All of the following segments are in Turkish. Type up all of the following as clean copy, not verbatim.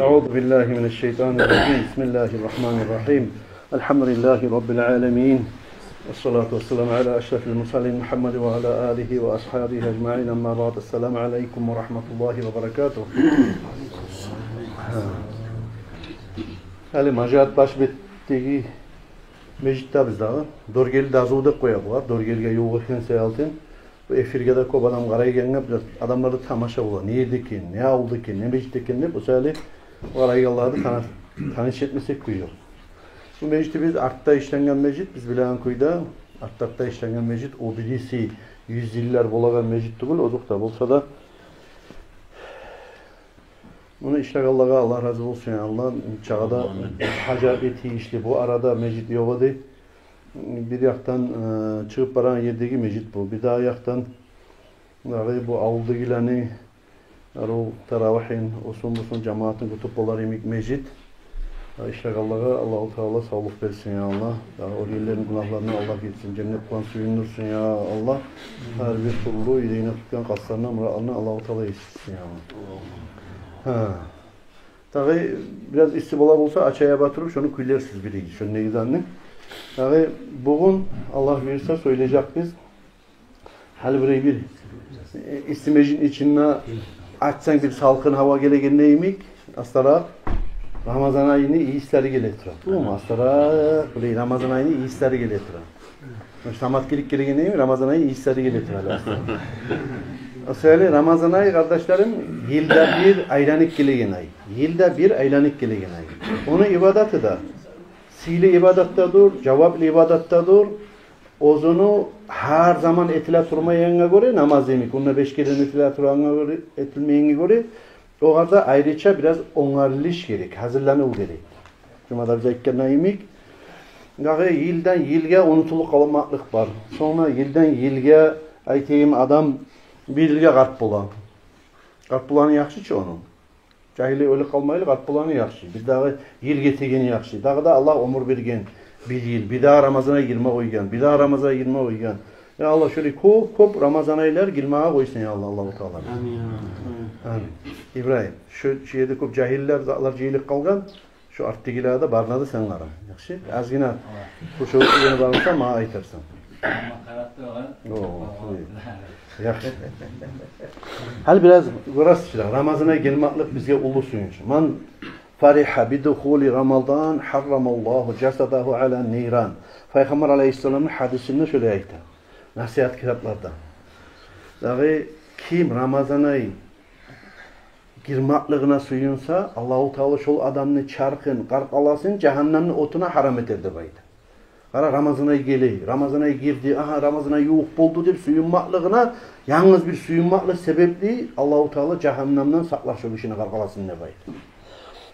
أعوذ بالله من الشيطان الرجيم بسم الله الرحمن الرحيم الحمد لله رب العالمين والصلاة والسلام على أشرف المرسلين محمد وعلى آله وأصحابه أجمعين أما بعد السلام عليكم ورحمة الله وبركاته. Hali macaat baş bittiği meclitte biz dağı dorgeli dazıuda koyabılar. Dorgelge yoğurken seyaltin. Bu efirgede kop adam qaraygenga biraz adamlarda tamaşa bolar. Ne edekin, ne aldıkin, ne mecittekin dep osali qarayganlardı tanış etmesek kuyuyor. Bu meciti biz artta işlengen mecit, biz bilen kuyda artta işlengen mecit o birisi 100 yıllar bolagan mecit değil, ozukta bolsa da bunu işlek Allah'a Allah razı olsun ya Allah çağda hacabeti işli bu arada mecit yoğadı. Bir yaktan çıkıp baran yerdeki mecit bu. Bir daha yaktan bu avludakilerini o taravihin, olsun cemaatin kutup imik mecit. İşlek Allah'a Allah-u Teala sağlık versin ya Allah. O yerlerin günahlarını Allah gitsin. Cennet kuan suyunursun ya Allah. Her bir türlü yüreğine tutkan kaslarına mıralarına Allah-u Teala yetişsin ya Allah. Tabi biraz istibalar olsa açaya batırıp şunu küllersiz biriydi. Şunu ne gidenlik. Tabi bugün Allah verirse söyleyecek biz. Hal bir istimecin içine açsan bir salkın hava gelegen neyimik? Astara Ramazan ayını iyi işleri geletir. Bu mu? Astara Ramazan ayını iyi işleri geletir. Samatkilik gelegen neyim? Ramazan ayı iyi işleri geletir. Söyle Ramazan ayı kardeşlerim yılda bir aylanık gelegen ay. Yılda bir aylanık gelegen ay. Onu ibadeti da sili ibadattadır, cevaplı ibadattadır. Ozunu her zaman etile turmayana göre namaz demek. Onunla 5 kere etile turmayana göre etilmeyene göre o arada ayrıca biraz onarılış gerek, hazırlanıl gerek. Cuma'da bize ikkene yemek. Yıldan yılga unutulup kalmaklık var. Sonra yıldan yılga aytayım adam bir yılga qarp bulan. Qarp bulanı yaxşı ki onun. Cahili öyle kalmaylı qarp bulanı yaxşı. Bir daha yıl getegeni yaxşı. Daha da Allah ömür bergen bir yıl. Bir daha Ramazana girme koygan. Bir daha Ramazana girme koygan. Ya Allah şöyle kop Ramazan aylar girmeye koysun ya Allah Allah-u Teala. Amin. Amin. İbrahim şu şeyde kop cahiller zatlar cehilik kalgan. Şu arttigilerde barnadı sen qarım. Yaxşı. Az yine bu şu yeni barnasa ma aytarsın. Yaxşı. Hal biraz görəsizler. Ramazana gelmeklik bizge ulu suyunç. Man fariha bidukhuli Ramazan harramallahu jasadahu ala niran. Peygamber Aleyhisselam'ın hadisinde şöyle aytır. Nasihat kitaplarda. Dağı kim Ramazana girmekliğine suyunsa Allah-u Teala şol adamını çarkın, qarqalasın, cehennemin otuna haram eterdi baydı. Qara Ramazan ayı geli, Ramazan ayı girdi, aha Ramazan ayı yoğuk boldu dep suyunmaklığına yalnız bir suyunmaklık sebepli Allah-u Teala cehennemden saklar şu işini qarqalasın ne baydı.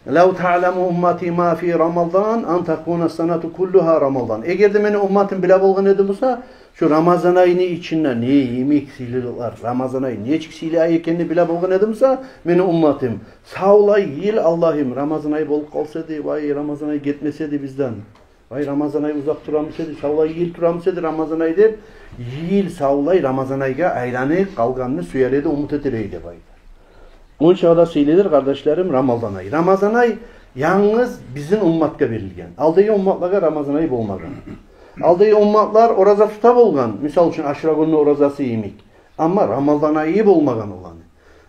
Law ta'lamu ummati ma fi Ramazan an takuna sanatu kulluha Ramazan. Eğer de meni ummatim bile bolgan edi bolsa, şu Ramazan ayını içinde ne yemek sililer, Ramazan ayı ne sili ay ekenini bile bolgan edi bolsa, meni ummatim sağlay yil Allah'ım Ramazan ayı bolup kalsaydı, vay Ramazan ayı gitmeseydi bizden. Vay Ramazan ayı uzak duramsaydı, sağlay yil duramsaydı Ramazan ayı dep, yil sağlay Ramazan ayıga aylanıp kalganını suyarıydı, umut etireydi baydı. Onun çağda söylenir kardeşlerim Ramazan ayı. Ramazan ayı yalnız bizim ummatka verilgen. Aldığı ummatlara Ramazan ayı olmagan. Aldığı ummatlar oraza tutab olgan. Misal için aşura günü orazası yemek. Ama Ramazan ayı olmagan olan.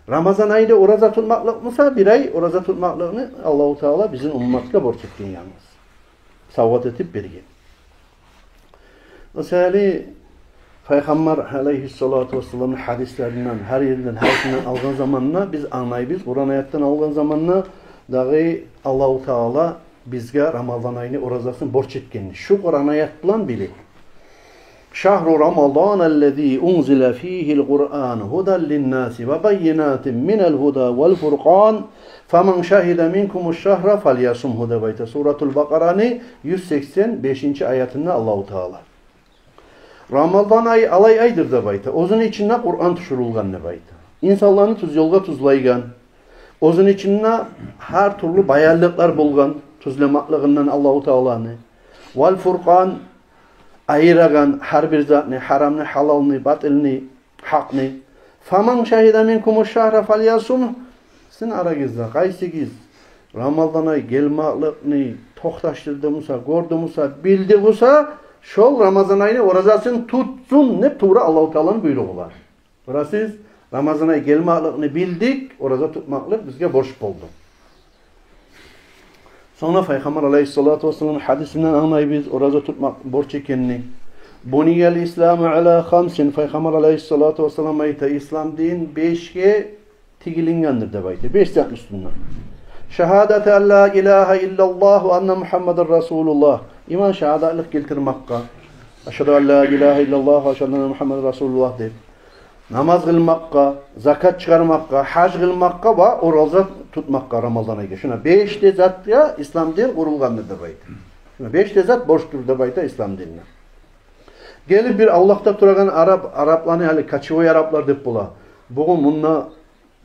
Ramazan ayında oraza tutmaklık mısa bir ay oraza tutmaklığını Allah-u Teala bizim ummatka borç etkin yalnız. Savat etip bergen. Mesela Peygamber Aleyhissalatu vesselam'ın hadislerinden, her yerinden, her şeyden algan zamanına biz anlayız. Kur'an ayetten algan zamanına dahi Allah-u Teala bizge Ramazan ayını orazasını borç etkenini. Şu Kur'an ayet bilen bilik. Şahru Ramazan ellezî unzile fîhil Kur'an hudan linnâsi ve bayyinâtin minel huda vel furqan femen şahide minkumuş şahra falyasumhu de bayta. Suratul Bakara'nın 185. ayetinde Allah-u Teala. Ramazan ayı alay aydır da bayta. Ozun içinde Kur'an tuşurulgan ne bayta. İnsanlarını tuz yolga tuzlaygan. Ozun içinde her türlü bayarlıklar bulgan. Tuzlamaklığından Allah-u Teala'nı. Vel furqan ayıragan her bir zatını, haramını, halalını, batilini, hakını. Faman şahide minkumuş şahra falyasum. Sizin aragizda, qaysigiz Ramazan ayı gelmaklıkını tohtaştırdı Musa, gördü Musa, bildi Musa, şol Ramazan ayını orazasını tutsun, ne tuğra Allah-u Teala'nın buyruğu var. Burası Ramazan ayı gelmaklıkını bildik, oraza tutmaklık bizge borç oldu. Sonra Peygamber Aleyhisselatü Vesselam hadisinden anlayıp biz oraza tutmak borç ekenini. Buniyel İslamu ala khamsin. Peygamber Aleyhisselatü Vesselam ayta İslam din 5'e tigilingendir de baytı. 5 tane üstünden. Şehadet en la ilahe illallah ve enne Muhammeden Resulullah. İman şehadatlık getirmekka. Eşhedü en la ilahe illallah ve eşhedü enne Muhammeden Resulullah deyip. Namaz kılmakka, zakat çıkarmakka, hac kılmakka ve oruza tutmakka Ramazan ayı. Şuna 5 de zat ya İslam din kurulgandır da baytı. Şuna 5 de zat borçtur da baytı İslam dinine. Gelip bir Allah'ta duragan Araplarını hali kaçıvoy Araplar deyip bula. Bugün bununla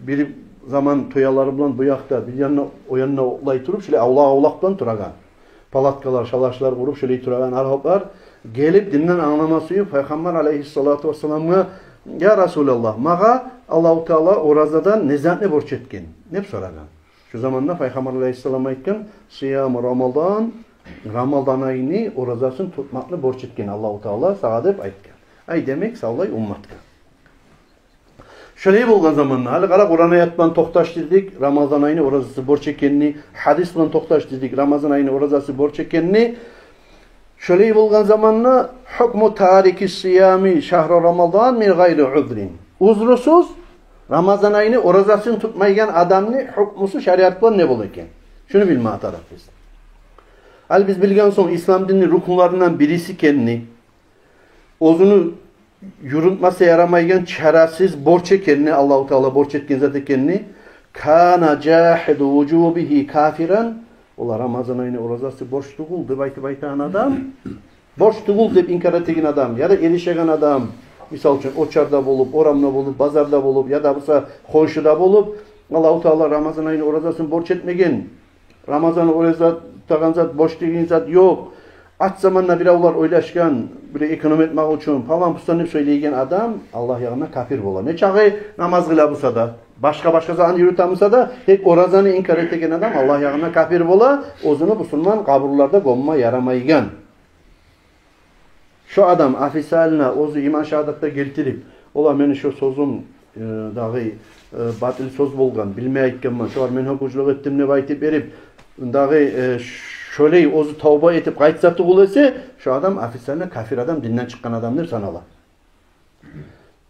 bir zaman toyaları bilen bu yakta bir yanına o yanına olay turup şöyle avlak duragan. Palatkalar, şalaşlar vurup şöyle duragan Araplar gelip dinden anlamasıyı Peygamber Aleyhisselatü Vesselam'a ya Resulallah mağa Allah-u Teala orazadan nezatne borç etken. Ne soragan? Şu zamanda Peygamber Aleyhisselam'a etken Siyam Ramazan Ramazan ayını orazasını tutmakla borç etken Allah-u Teala sağadep aytken. Ay demek sağlay ummatka. Şöyle bulgan zamanla hali qara Kur'an ayatdan toxtaşdırdık Ramazan ayını orazası borç etkenini, hadis bilan toxtaşdırdık Ramazan ayını orazası borç etkenini. Şöyle bulgan zamanla hukmu tariki siyami şahra Ramazan min gayri udrin. Uzrusuz Ramazan ayını orazasını tutmayan adamni hukmusu şeriattan ne boleken? Şunu bilmeye taraf biz. Hal biz bilgen son İslam dininin rukunlarından birisi kendini ozunu yürütmesi yaramayan çaresiz borç ekenini Allah-u Teala borç etken zat ekenini kana cahidu vücubihi kafiran ola Ramazan ayını orazası borç tuğul de baytan adam borç tuğul deyip inkar ettiğin adam ya da erişegen adam misal için oçarda bulup, oramda bulup, bazarda bulup ya da busa konşuda bulup Allah-u Teala Ramazan ayını orazasını borç etmegen Ramazan'ı orazat tağan zat borç dediğin zat yok. Aç zamanla bir avlar oylaşkan, bir ekonomi etmek için falan pustanıp söyleygen adam Allah yanına kafir bolar. Ne çağı namaz kıla busa da, başka zaman yürütamısa da tek orazanı inkar ettiğin adam Allah yanına kafir bolar. Ozunu Müslüman kabullarda gomma yaramaygen. Şu adam afisaline ozu iman şehadatda geltirip, ola meni şu sözüm dağı batil söz bolgan, bilmeyken man, şu var men hukuçluk ettim ne baytip berip, dağı şöyle ozu tavba etip kayıtsatı olursa şu adam afisaline kafir adam dinden çıkan adamdır sanala.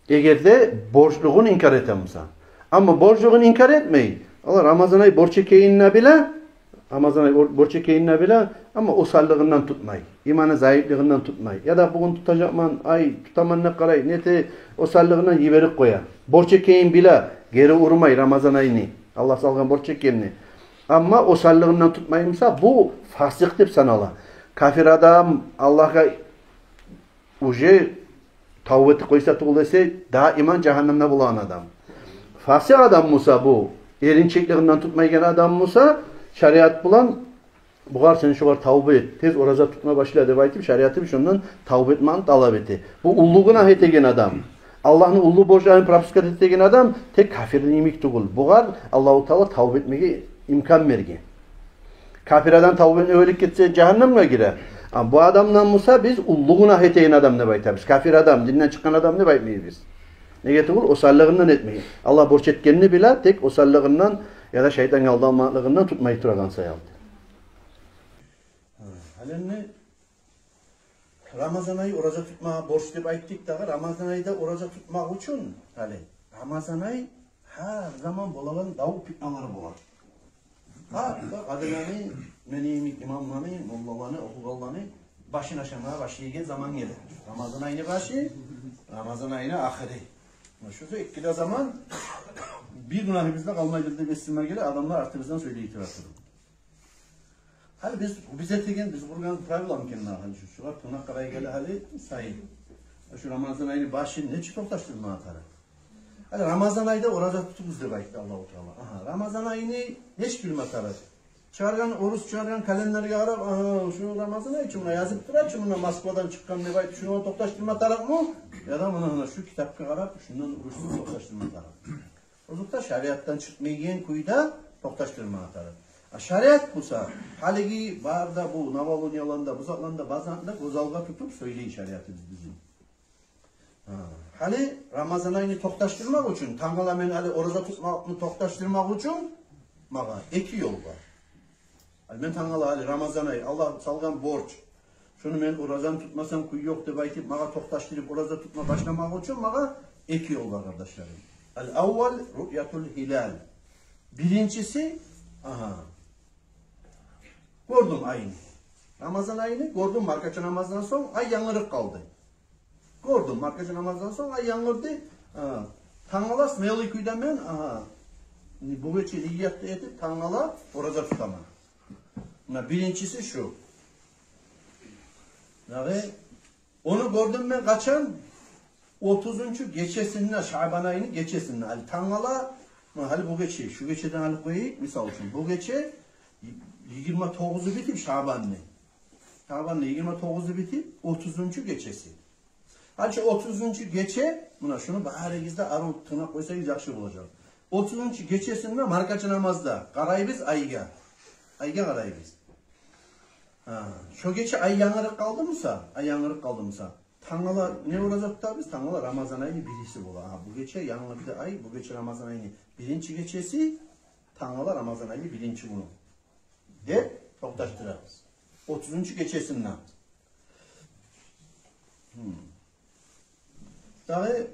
Eğer de borçluğunu inkar etemsa. Ama borçluğunu inkar etmeyi. Allah Ramazan ayı borç ekeyinle bile Ramazan ayı borç ekeyinle bile ama o sallığından tutmayı. İmanı zayıflığından tutmayı. Ya da bugün tutacakman ay tutaman ne karay nete o sallığından yiverip koyar. Borç ekeyin bile geri urmayı Ramazan ayını. Allah salgan borç ekeyini. Ama o sallığından tutmayımsa bu fasık deyip sanala. Kafir adam Allah'a uje tavbeti koysatı olursa daiman cehennemde bulan adam. Fasık adam Musa bu. Erinçekliğinden tutmaygen adam Musa şeriat bulan buğar seni şu var tavbe et. Tez oraza tutma başladı. Baytip şeriatı bir şundan tavbe etmanı talep etti. Bu ulluğuna etegen adam. Allah'ın ullu borçlarını propuskat etegen adam tek kafirin imik tuğul. Buğar Allah-u Teala tavbe etmeye imkan vergi. Kafireden tavbeni öğülük gitse cehennemle girer. Ama bu adamdan Musa biz ulluğuna eteğin adam ne baytarız. Kafir adam, dinden çıkan adam ne baytmayız biz. Ne getirir? O sallığından etmeyin. Allah borç etkenini bile tek o sallığından ya da şeytan aldanmalığından tutmayı turagan sayaldı. Halenni Ramazan ayı oruca tutmağa borç deyip ayttık da Ramazan ayında oruca tutmak için Ramazan ayı her zaman bolagan davul fitnaları bolar. Adilani, menimi, imamlani, mollani, okugalani başın aşamaya başlayacak zaman gelir. Ramazan ayına başı, Ramazan ayına ahiri. Şu ikkide zaman bir günahımızda kalmaydı beslenme gelir, adamlar artık bizden söyleyip itiratırım. Hali bize tegen, biz buradan pravlam kendine hali şu var, tırnak karaya gelir hali sayın. Şu Ramazan ayını başı ne çıkartaştırma atarı. Hadi Ramazan ayında oruca tutubuz diye aytdı Allah-u Teala. Ramazan ayını hiç bilmatarar. Çağırgan, oruç çağırgan kalemleri yarab, şu Ramazan ayı için yazıp durar ki Moskvadan çıkan ne bayt, şunu toktaştırma taraf mı? Ya da buna şu kitapka qarab, şundan oruçsuz toktaştırma taraf. Oruçta şeriattan çıkmayan kuyda toktaştırma taraf. Şariat busa, haligi barda bu, Naval'ın yalanda, bu zatlanda, bazanda gozalga tutup söyleyin şariatımız bizim. Hali Ramazan ayını toktaştırmak için, tangala men hali oruza tutmakını toktaştırmak için, maga iki yol var. Hali men tangala hali Ramazan ayı, Allah salgan borç. Şunu men orazan tutmasam kuyu yok deb aytip, maga toktaştırıp oraza tutma başlamak için, maga iki yol var kardeşlerim. El-evvel ru'yatul hilal. Birincisi, gördüm ayını. Ramazan ayını gördüm, markaçı namazdan sonra ay yanırıp kaldı. Gördüm, markaçı namazdan sonra ay yanırdı. Tangalas meyli kuydan ben, bu geçe niyatta edip tangala orada tutamam. Birincisi şu. Onu gördüm ben kaçan 30. geçesinde, Şaban ayını geçesinde. Hali tangala, hali bu geçe, şu geçeden hali koyayım, misal için. Bu geçe 29'u bitip Şaban'lı. Şaban'lı 29'u bitip 30. geçesi. Hali 30. geçe, buna şunu baharigizde arı tırnak koysayız yakşı olacak. 30. geçesinde markaçı namazda, qaraybiz ayga. Ayga qaraybiz. Şu geçe ay yanırıp kaldı mısa? Tangala ne olacak da biz? Tangala Ramazan ayının birisi bu. Bu geçe yanırdı ay, bu geçe Ramazan ayının birinci geçesi, Tangala Ramazan ayının birinci bunu. De toktaştırarız. 30. geçesinden. Tabi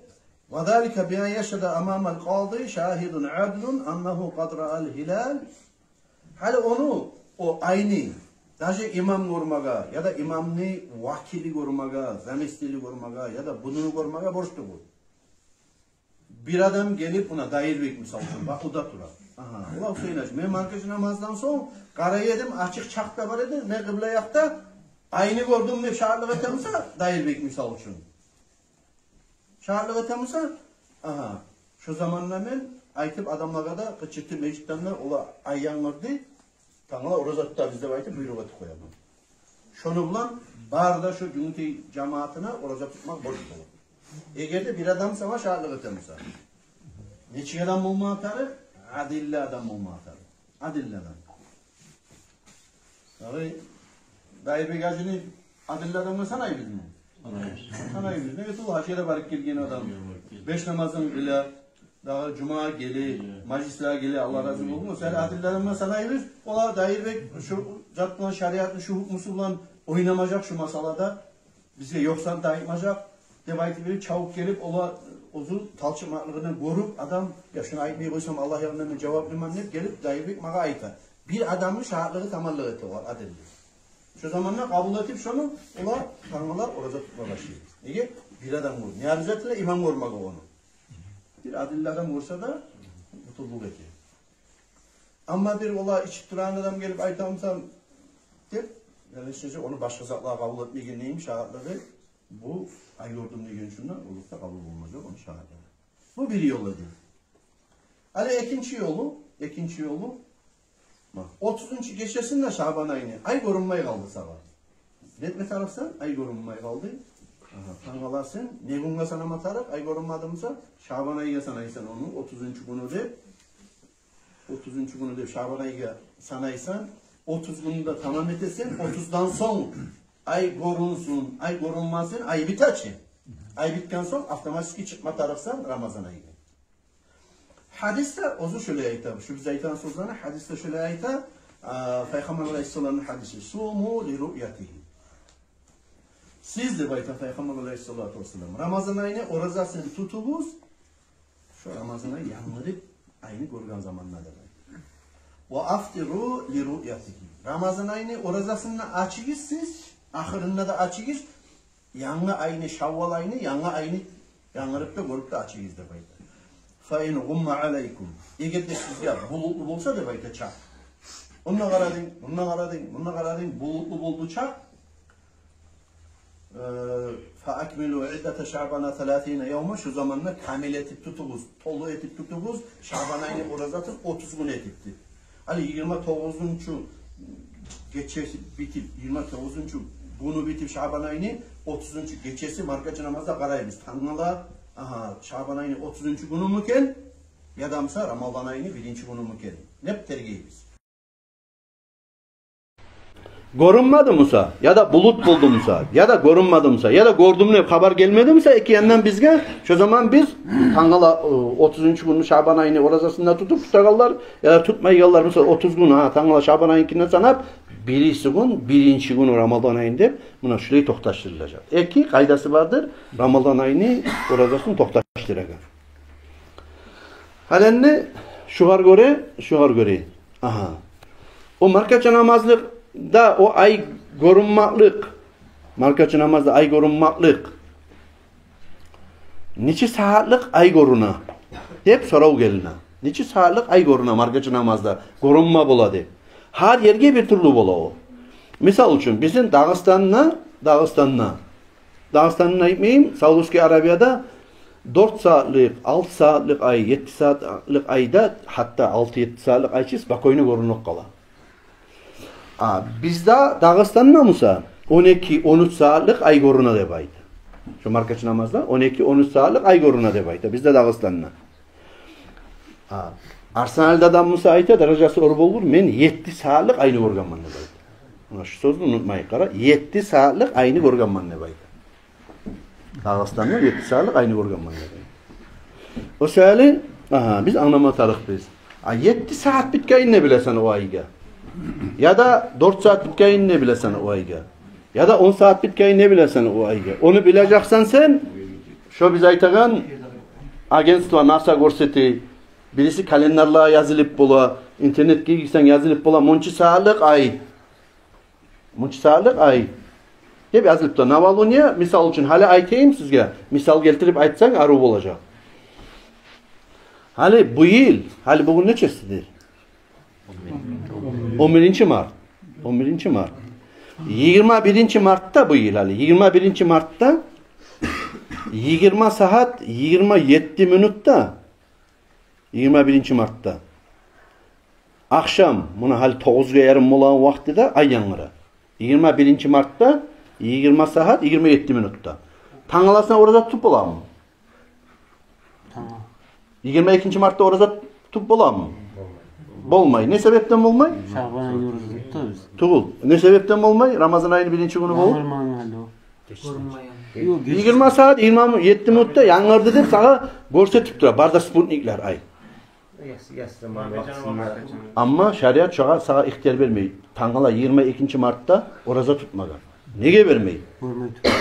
وَذَٰلِكَ بِيَنْ يَشَدَ أَمَامَ الْقَاضِي شَاهِدٌ عَدْلٌ أَنَّهُ قَدْ رَأَ الْهِلَالِ Hali onu, o aynı, dahi imam görmeye ya da imamni vakili görmeye, zemistili görmeye ya da bunu görmeye borçlu bu. Bir adam gelip buna dair bir misal için, bak o da durar. Allah söyleyecek, ben markacı namazdan sonra karayı yedim, açık çakta var edim, ne kıble yakta, aynı gördüm ne şahırlık etemsa, dair bir misal için. Şahırlık etemsa, şu zamanla ben aytıp adamlara da kıçıtı mecittenler ola ayyanırdı, Tanrılar orada da bizde baytı buyruk atıp koyalım. Şunu bulan barda şu cümleti cemaatine orada tutmak borç olur. Eğer de bir adam sana şahitlik etemse. Neçin adam olma atarı? Adilli adam olma atarı. Adilli adam. Tabi dair begacını adilli adamla sanayız mı? Sanayız. Ne yetul haşere barik gelgen adam. 5 namazın ile daha cuma geli, majlisler geli, Allah razı olsun. Sen adillerime sanayız. Ola dair bek şu zatlan şeriatın şu hukmusu bulan oynamayacak şu masalada. Bize yoksan dayanmayacak. Devayeti verip çabuk gelip ola ozu talçımaklığını görüp adam ya şunu ayetmeyi koysam Allah yanından cevap vermem gelip dair bek mağa aytar. Bir adamın şahitliği tamallığı eti var adilli. Şu zamanlar kabul edip şunu ola tanrılar orada tutma başlıyor. Niye? Bir adam vur. Niharizetle imam vurmak onu. Bir adilli adam vursa da mutluluk ediyor. Ama bir olay içip duran adam gelip aytamsam deyip yani işte onu başka zatlığa kabul etmeye neymiş şahitleri bu ay yordum diye şundan olursa kabul olmayacak onu şahitleri. Bu bir yolu değil. Hani ikinci yolu 30. geçesinde Şaban ayını ay görünmeye kaldı sabah. Netme tarafsan ay görünmeye kaldı. Tangalasın, ne günle sana matarak ay görünmedimse Şaban ayıya sanaysan onu 30. günü de Şaban ayıya sanaysan 30 günü de tamam etesin 30'dan son ay görünsün, ay görünmesin, ay bitaçı. Ay bitken son avtomatik çıkma tarafsan Ramazan ayı. Hadiste ozu şöyle ayta, şu bize aytan sözlerine hadiste şöyle ayta Peygamber Aleyhisselam'ın hadisi sumu li ru'yatihi. Siz de bayta Peygamber Aleyhisselatü Vesselam Ramazan ayını orazasını tutubuz şu Ramazan ayı yanları aynı görgen zamanlarda. Ve aftiru li ru'yatihi. Ramazan ayını orazasını açığız siz, ahirinde de açığız. Yanlı ayını, Şavval ayını, yanlı ayını yanlarıp da görüp de açığız da bayta. Fa in gumma aleykum. Eğer de sizce bulutlu olsa da bayta çak. Bununla karadın, bulutlu buldu çak. فَاَكْمِلُوا عِدَّةَ شَعْبَنَا 30 يَوْمًا şu zamanla kamil etip tutubuz, tolu etip tutubuz, Şaban ayını orazatın 30 gün etipti. Hani 29. geçesi bitip, 29. bunu bitip Şaban ayını 30. geçesi markacı namazda qarayımız. Tanrılar, Şaban ayını 30. günü müken, yadamsa Ramazan ayını 1. günü müken. Nep tergeyiz. Görünmedi Musa ya da bulut buldu Musa ya da görünmedi Musa ya da gördüm ne haber gelmedi Musa iki yandan bizge şu zaman biz Tangala 30. günü Şaban ayını orazasında tutup tutagallar ya da tutmaygallar mesela 30 gün ha Tangala Şaban ayınkinden sanap birinci gün Ramazan ayında buna şurayı toktaştırılacak. Eki kaydası vardır Ramazan ayını orazasını toktaştıracak. Halenni şuhar göre aha o markaça namazlık da o ay görünmaklık markaçı namazda ay görünmaklık niçi saatlik ay görüne hep sorav geline niçi saatlik ay görüne markaçı namazda görünme buladı her yerge bir türlü bula o misal için bizim Dağıstan'la aytmayayım Saudi Arabiya'da 4 saatlik 6 saatlik ay 7 saatlik ayda hatta 6-7 saatlik ay çiz bakoyunu görünük kala. Bizde Dağıstan'da Musa 12-13 saatlik ay görüne de baydı. Şu markaçı namazda 12-13 saatlik ay görüne de baydı. Bizde Dağıstan'da. Arsenal'da da Musa ayta derecesi orba olur. Men 7 saatlik ayını görgenman ne baydı. Ona şu sözü unutmayın kara. 7 saatlik ayını görgenman ne baydı. Dağıstan'da 7 saatlik ayını görgenman ne baydı. O seyali biz anlamatarıq biz. 7 saat bitkeyin ne bilesen o ayga. Ya da 4 saat bitkeyin ne bilesen o ayga. Ya da 10 saat bitkeyin ne bilesen o ayga. Onu bileceksen sen şu biz aytağın agentstva NASA görseti birisi kalendarlığa yazılıp bola internetke gitsen yazılıp bola monçu saatlik ay deb yazılıp da Navaloniya misal için hali aytayım sizge misal keltirip aytsan arı olacak. Hali bu yıl hali bugün neçesidir? 11. Mart. 21. Mart'ta bu yıl hali 21. Mart'ta 20 saat 27 minutta 21. Mart'ta akşam buna hali 9'ga yarım olan vaktide ay yanıra. 21. Mart'ta 20 saat 27 minutta. Tangalasına orada tutup olar mı? Tamam. 22. Mart'ta orada tutup olar mı? Bolmay. Ne sebepten bolmay? Şaban ayı tuttu biz. Tuğul. Ne sebepten bolmay? Ramazan ayının birinci günü bol. Yağmurman halde o. Yok, 20 saat 27 minutta yanırdı deb sana görsetip tura. Barda Sputnikler ay. Ama şeriat sana ihtiyar vermeyi. Tangala 22. Mart'ta oraza tutmagan. Nege vermeyi?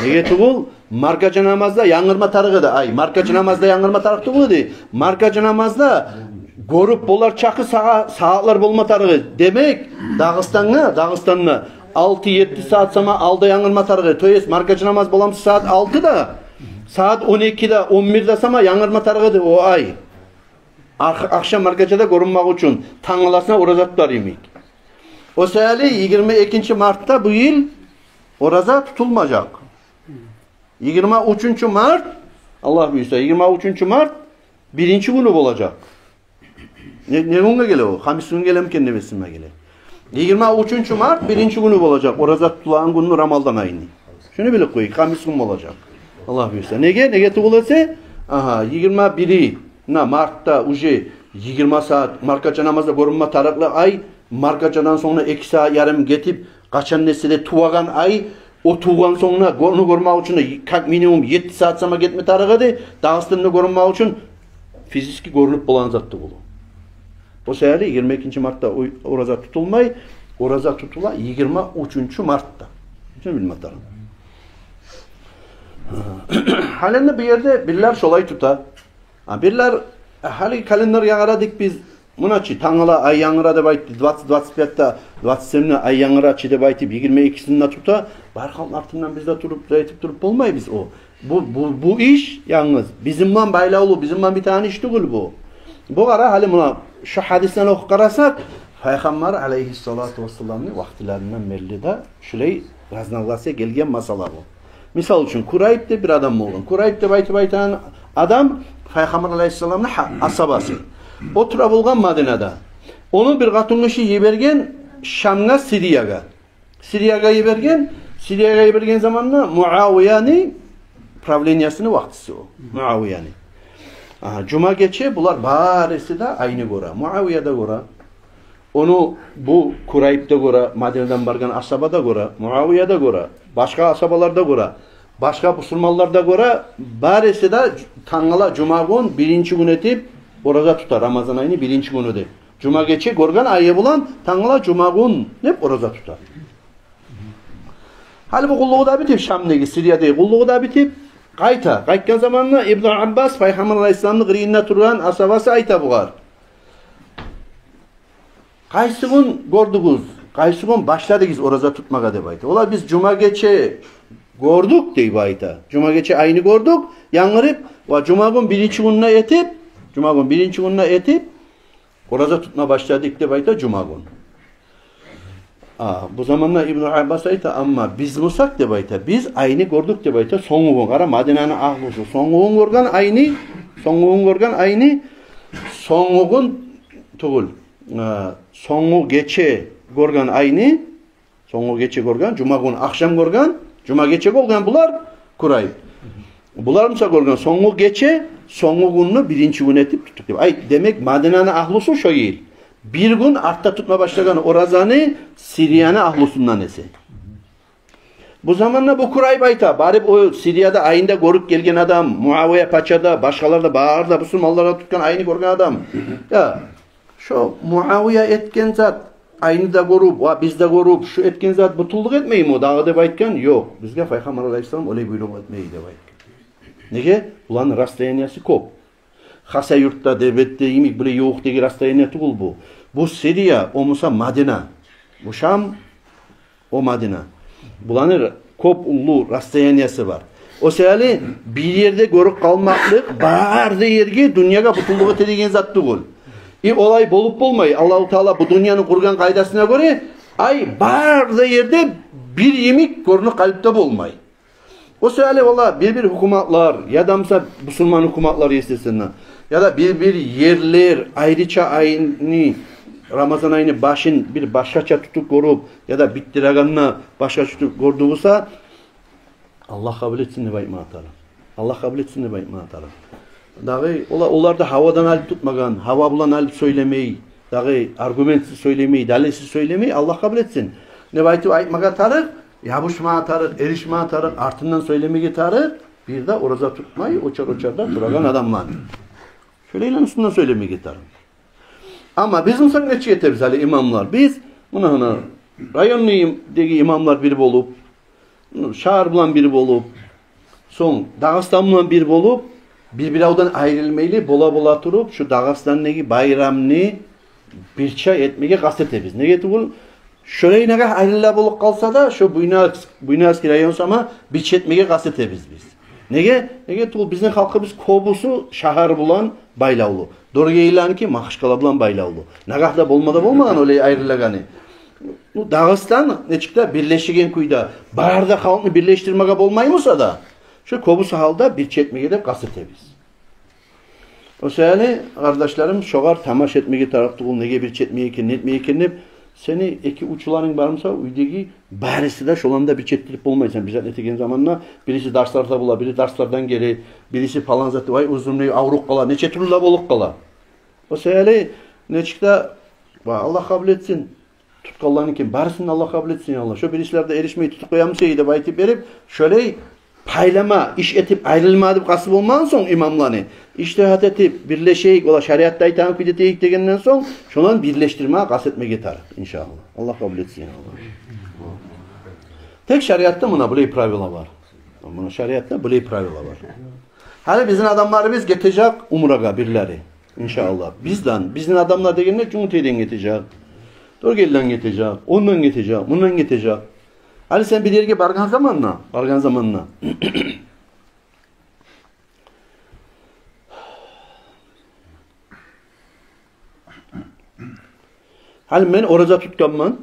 Nege tuğul? Markaçı namazda yanırma tarığı da ay. Markaçı namazda yanırma tarığı tuğul de. Markaçı namazda görüp bolar çakı saatlar bolma tarığı. Demek Dağıstan'la 6-7 saat sama alda yanırma tarığı. Toyes markaçı namaz bolamsı saat 6'da. Saat 12'de 11'de sama yanırma tarığı o ay. Akşam markaçada görünmek için tanrılasına orazatlar yemek. O seyali 22. Mart'ta bu yıl oraza tutulmayacak. 23. Mart Allah büyüse 23. Mart birinci günü olacak. Ne günü gele o? Hamis günü gele mi kendi besime gele? 23. Mart birinci günü olacak. Oraza tutulan günü Ramazan ayını. Şunu bile koy. Hamis günü olacak. Allah büyüse. Nege tutulası? 21. Mart'ta uje 20 saat markaça namazda görünme tarıklı ay markaçadan sonra 2 saat yarım getip kaçan nesile tuvagan ay o tuvagan sonra onu görmek için minimum 7 saat sama gitme tarıkıdı. Dağıstığını görünmek için fiziki görünüp bulan zattı bulu. O seyirde 22. Mart'ta oraza tutulmay, oraza tutula 23. Mart'ta. Bütün bilmeklerim. Halen bir yerde birler şolay tutar. Birler hali kalender yağıradık biz munaçı tangala ay yağıra da baytı 20-25'te 27'ne ay yağıra çide baytı 22'sinde tuta barkal altından bizde durup olmay biz o. Bu iş yalnız bizimle baylaulu bizimle bir tane iş değil bu. Bu ara hali buna şu hadisten oku karasak Peygamber aleyhissalatu vesselam'ın vaktilerinden belli de şöyle raznalası gelgen masalar bu. Misal için Kurayb bir adam oldu. Kurayb de baytı adam Peygamber aleyhisselam'ın asabası. O tura bulgan Madine'de. Onun bir katılmışı yibergen Şam'a Siriyaga yibergen zamanla Muaviyani pravlenyasını vaktisi o. Muaviyani. Cuma geçe bunlar barisi de aynı gora. Muaviye'de gora. onu bu Kurayib'de göre, Medine'den bargan asabada göre, Muaviye'de göre, başka asabalarda göre, başka Müslümanlarda göre barisi de tangala cuma gün birinci gün etip oraza tutar. Ramazan ayını birinci günü de. Cuma geçi görgen ayı bulan tangala cuma gün hep oraza tutar. Hali bu kulluğu da bitip Şam'daki Suriye'deki kulluğu da bitip Qaytgan zamanla İbn Abbas Peygamber Aleyhisselam'ın gıriyinde turan asabası ayta buğar. Qaysı gün gördüğüz, qaysı gün başladığız oraza tutmağa deb ayta. Ola biz cuma geçe gördük deyip ayta. Cuma geçe ayını gördük, yanırıp ve cuma gün birinci gününe etip oraza tutma başladık deyip ayta cuma gün. Bu zamanla İbn Abbas ayta ama biz musak deyip ayta. Biz ayını gördük deyip ayta. Soňgu gün qara Madine'nin ahlısı. Soňgu gün görgen ayını soňgu gün tugul. Soňgu geçe görgen ayını cuma gün akşam görgen cuma geçe görgen bular Kurayb. Bular mısa görgen soňgu geçe soňgu gününü birinci gün etip tuttuk deyip. Ay demek Madine'nin ahlısı şo yil. Bir gün artta tutma başlagan orazanı Siriyanı ahlusundan esi. Bu zamanla bu Kurayb ayta. Barib o Siriyada ayında görüp gelgen adam, Muaviye Paça'da, başkalarda, Bağır'da, Müslümanlara tutkan ayını görgen adam. Ya, şu Muaviye etken zat, ayını da görüp, biz de görüp, şu etken zat butulluk etmeyi mi o? Dağı deb aytkan? Yok. Bizge Peygamber Aleyhisselam öyle buyruk etmeyi deb aytkan. Nege? Ulan rastayaniyası kop. Hasa yurtta, devlette, imik bile yok degi rastayaniyatı kul bu. Bu Siriya, o Musa Madina. Bu Şam, o Madina. Bulanır kop ulu rastayaniyası var. O seyali bir yerde görüp kalmaklık, bağırdı yerge dünyaya butulluğu telegen zattı kul. Olay bolup bolmay. Allah-u Teala bu dünyanın kurgan kaydasına göre ay bağırdı yerde bir yemek görünü kalpte bolmay. O seyali valla bir hükümetler ya da mesela Müslüman hükümetler istesinler ya da bir yerler ayrıca ayını Ramazan ayını başın bir başkaça tutup görüp ya da bittiraganına başka tutup gördüğüsa Allah kabul etsin ne bayma atarım. Allah kabul etsin ne bayma atarım. Dağı onlar da havadan alıp tutmagan, hava bulan alıp söylemeyi, dağı argumentsiz söylemeyi, dalilsiz söylemeyi Allah kabul etsin. Ne baytı aytmaga tarık, yapışma tarık, erişme tarık, artından söylemeye tarık, bir de oraza tutmayı uçarda duragan adamlar. Şöyle ilan üstünden söylemeye tarık. Ama bizim son geçi yeteriz hali imamlar. Biz buna rayonlu degi imamlar biri bolup, şahar bulan biri bolup, son Dağıstan bulan biri bolup, bir-biravdan ayrılmaylı bola turup, şu Dağıstan'daki bayramını bir çay etmeye kastet biz. Ne getir şöyle ne kadar ayrıla bolup kalsa da, şu Buynazki rayon sama bir çay etmeye kastet biz. Nege bizning halkımız kobusu şahar bulan baylavlu. Doğru ilan ki Mahşkala bulan baylavlu. Nagahda bolmadan öyle ayrılagani. Bu Dağıstan neçikte birleşigen kuyda barda halkını birleştirmeye bolmaymışsa da şu kobusu halda bir çetmeye de kasıtemiz. O seyali kardeşlerim şoğar tamaş etmeye taraftığı nege bir çetmeye etmeye seni iki uçuların varımsa uydaki barisi de şolanda bir çettirip olmaysan bize etegen zamanla birisi derslarda bula, biri derslerden geri, birisi falan zatı vay uzunluğu avruk kala, neçe türlü boluk kala. O seyali neçikte Allah kabul etsin. Tutkallarını kim? Barisini Allah kabul etsin Allah. Şu birisilerde erişmeyi tutup koyamsaydı da baytip verip şöyle paylama, iş etip ayrılma edip kasıp olmadan son imamlarını iştihat etip birleşeyik ola şeriatta itaat edeyik degenden son şundan birleştirmeye kastetme gitar inşallah. Allah kabul etsin Allah. Tek şeriatta buna böyle pravila var. Buna şeriatta böyle pravila var. Hani bizim adamları biz getecek umraga birileri inşallah. Bizden adamlar degenler Cumhuriyet'den getecek. Dorgel'den getecek, ondan getecek, bundan getecek. Hani sen bir yerge bargan zamanla. Hani ben oraza tutkanman.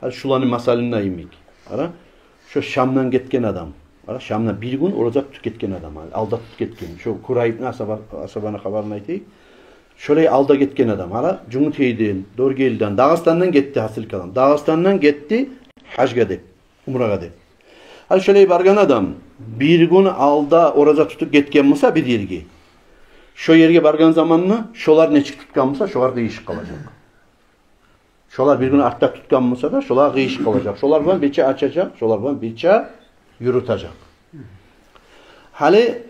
Hani şulanın masalına imik. Ara şu Şam'dan getken adam. Ara Şam'dan bir gün oraza tutken adam. Alda tutken. Şu Kurayib'in asabana haberine aytayım. Şöyle alda gitken adam. Hala Cumhuriyet'den, Dorgel'den, Dağıstan'dan gitti hasıl kalan. Dağıstan'dan gitti Hacga de, Umraga de. Hala şöyle bargan adam bir gün alda oraza tutup gitken olsa bir yergi. Şu yerge bargan zamanla şolar neçik tutkan bolsa, şolar kıyışık kalacak. Şolar bir gün artta tutkan bolsa da şolar kıyışık kalacak. Şolar bilen beçe açacak, şolar bilen beçe yürütecek. Hali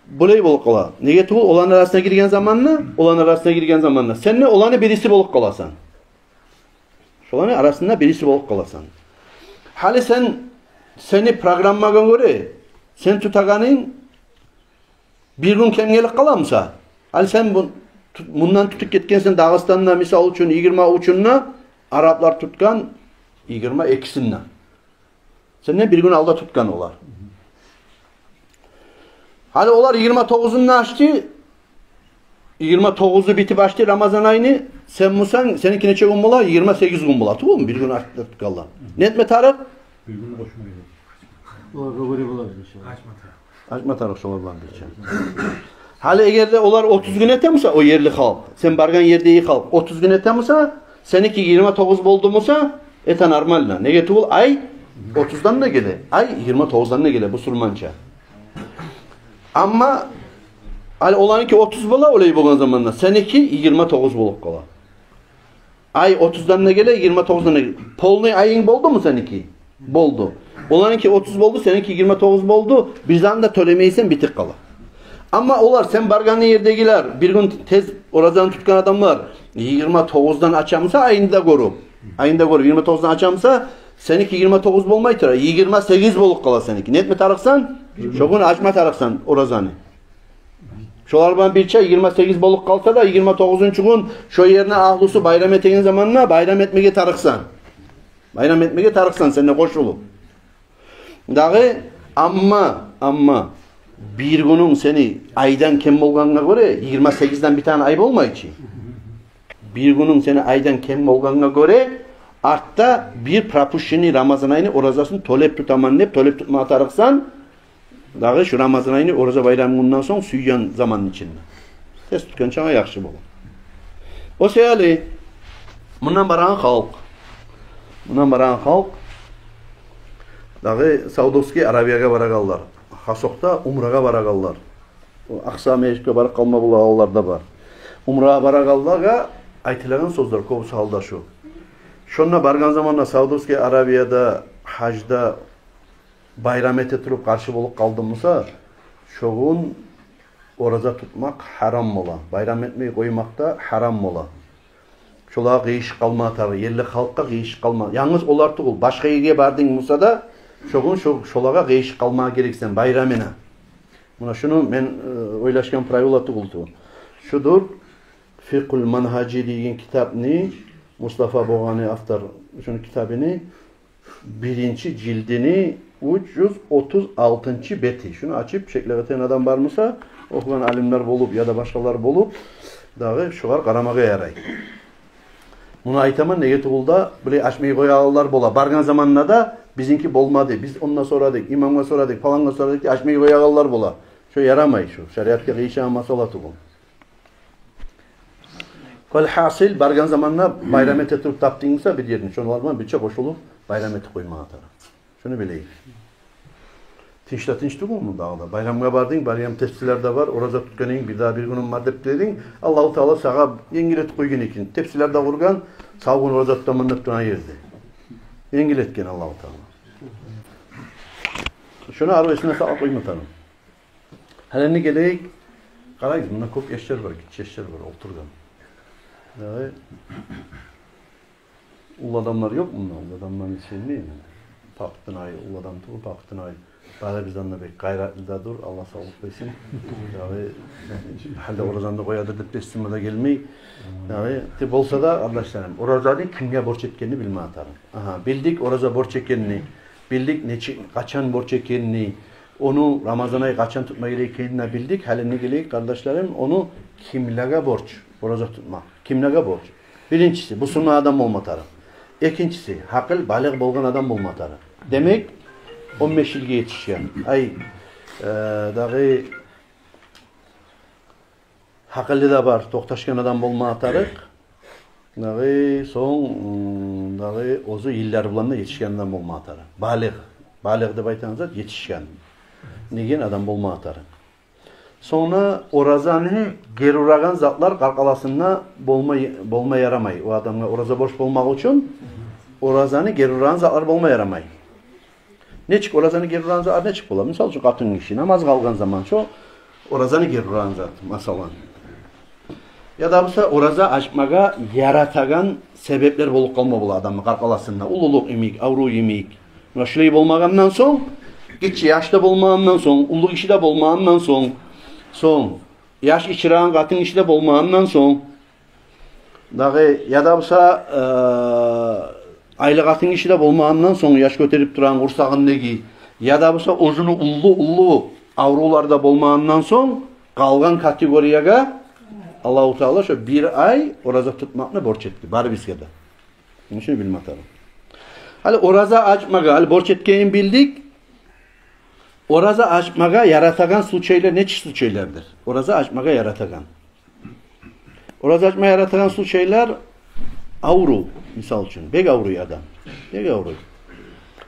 bulay bolup kala. Nege tuğul olan arasına girgen zamanla, sen ne olanı birisi bolup kalasan. Şolanın arasında birisi bolup kalasan. Hali seni programmagan göre, sen tutaganın bir gün kengelik kalamsa, hali sen bundan tutup ketkensen Dağıstan'da misal üçün 20 uçunna, Araplar tutkan 20 ekisinna. Senden bir gün alda tutkan olar. Hadi olar 29'unu açtı. 29'u bitip açtı Ramazan ayını. Sen musan seninki neçe gün bola? 28 gün bola. Tamam mı? Bir gün açtı tutkanlar. Ne etme Tarık? Bir gün hoşuma gidiyor. O böyle bulabilir inşallah. Açma Tarık şolar bilen diyeceğim. Hali eğer de olar 30 gün etemse o yerli halk. Sen bargan yerde iyi halk. 30 gün etemse seninki 29 boldu musa eta normalna. Ne getu bol ay 30'dan da gele. Ay 29'dan da gele bu Surmança. Ama hali olanınki 30 bola olayı bolan zamanla. Seninki 29 bolup kala. Ay 30'dan da gele 29'dan da gele. Polni ayın boldu mu seninki? Boldu. Olanınki 30 boldu, seninki 29 boldu. Bizden de tölemeysen bitik kala. Ama olar sen barganlı yerdegiler bir gün tez oradan tutkan adamlar 29'dan açamsa ayında korup. Ayında korup 29'dan açamsa seninki 29 bolmaytır. 28 bolup kala seninki. Net mi tarıksan? Şokun açma tarıksan orazanı. Şolar ben bir 28 bolup kalsa da 29'un gün şu yerine ahlusu bayram ettiğin zamanla bayram etmeye tarıksan. Bayram etmeye tarıksan seninle koşulu. Dağı amma bir günün seni aydan kem bolganına göre 28'den bir tane ay bolmayıcı. Bir günün seni aydan kem bolganına göre artta bir prapuşini Ramazan ayını orazasını tolep tutaman ne tolep tutma tarıksan dağı şu Ramazan ayını oraza bayramından sonra süyyan zamanın içinde. Test tutkan çağa yakşı bolun. O seyali bundan baran halk dağı Saudovski Arabiyaga baragallar. Hasokta Umraga baragallar. Aksa Meclis'e barak kalma bulağlar da var. Umraga baragallaga aytilagan sözler kovusu halda şu. Şonna bargan zamanla Saudovski Arabiyada hacda bayram ete turup karşı bolup kaldımsa şoğun oraza tutmak haram mola. Bayram etmeyi koymak da mola. mola. Şola kıyış kalma atarı. Yerli halkka kıyış kalma. Yalnız olar tuğul. Başka yere bardın musa da şoğun şolaga kıyış kalma gereksen bayramına. Buna şunu ben oylaşkan pravila tuğuldu. Şudur. Fiqhul Manhaci deyin kitabını Mustafa Boğani Aftar şunun kitabını birinci cildini 336. beti. Şunu açıp şekleveten adam var mısa okuyan alimler bolup ya da başkalar bolup dağı şular karamağa yaray. Bunu aytaman nege tuğulda böyle açmayı koyağlar bola. Bargan zamanına da bizinki bolmadı. Biz onunla soradık, imamga soradık, falanla soradık ki açmayı koyağlar bola. Şu yaramay şu. Şeriatka gıyşan masalatı bu. Kol hasil bargan zamanına bayram ete turup taptığınızda bir yerini. Şunu varman bütçe koşulup bayram eti koyma atarı. Şunu bileyim. Tinçti bu mu dağda? Bayramga bardın, bayram tepsiler de var. Oraza tutkanın bir daha bir günün madep dedin. Allah-u Teala sağa yengilet koygun ekin. Tepsiler de vurgan, sağ gün oraza tutamanlık tuna yerdi. Yengiletken Allah-u Teala. Şunu arvesine sağa koymatalım. Halini geleyik. Karayız, bunda çok eşler var, küçük eşler var, oturgan. Yani, ul adamlar yok mu? Ul adamların için değil mi? Paktınay, ul adam tuğu paktınay. Bana bizden de pek gayretli de dur. Allah sağlık versin. Yani halde orazanda koyadırdık teslimada gelmeyi. Yani tip olsa da arkadaşlarım orazada kimge borç etkenini bilme atarım. Aha, bildik oraza borç etkenini, bildik kaçan borç etkenini, onu Ramazan ayı kaçan tutma gerektiğini bildik. Halini geleyik kardeşlerim onu kimlere borç, oraza tutma. Kimlere borç? Birincisi bu sunma adam olmatarım. İkincisi hakıl balık bolgan adam olmatarım. Demek 15 yılga yetişken. Ay dağı hakıllı da var. Toqtaşkan adam bolma atarık. Dağı son dağı ozu yıllar bulan da yetişken adam bolma atarık. Balık. Balık da baytanızda yetişken. Negen adam bolma atarık. Sonra orazanı geri uragan zatlar qarqalasında bolma yaramay. O adamga oraza borç bolmaq üçün orazanı geri uragan zatlar bolma yaramay. Neçik orazanı geri uragan zatlar neçik bolar? Misal üçün qatın kişi namaz qalğan zaman ço orazanı geri uragan zat masalan. Ya da bolsa oraza açmaga yaratagan sebepler bolup qalma bolar adamın qarqalasında. Ululuq imik, avru imik. Şulay bolmagandan soň, gitçi yaşta bolmagandan soň, ulluq işi de bolmagandan soň, yaş içiren qatın işi de bolmagandan soň, dağı ya da bolsa aylı qatın işi de bolmagandan soň, yaş göterip duran qursağındaki, ya da bolsa ozunu ullu avrularda bolmagandan soň, qalğan kategoriyaga Allahu Teala şu bir ay oraza tutmakla borç etti. Bari bizge de. Bunu şunu bilmek lazım. Hali oraza açmaga, hali borç etkeyin bildik. Oraza açmaga yaratagan sluçaylar neçi sluçaylardır? Oraza açmaga yaratagan. Oraza açmaga yaratagan sluçaylar avru misal üçün. Bek avruyu adam. Bek avruyu.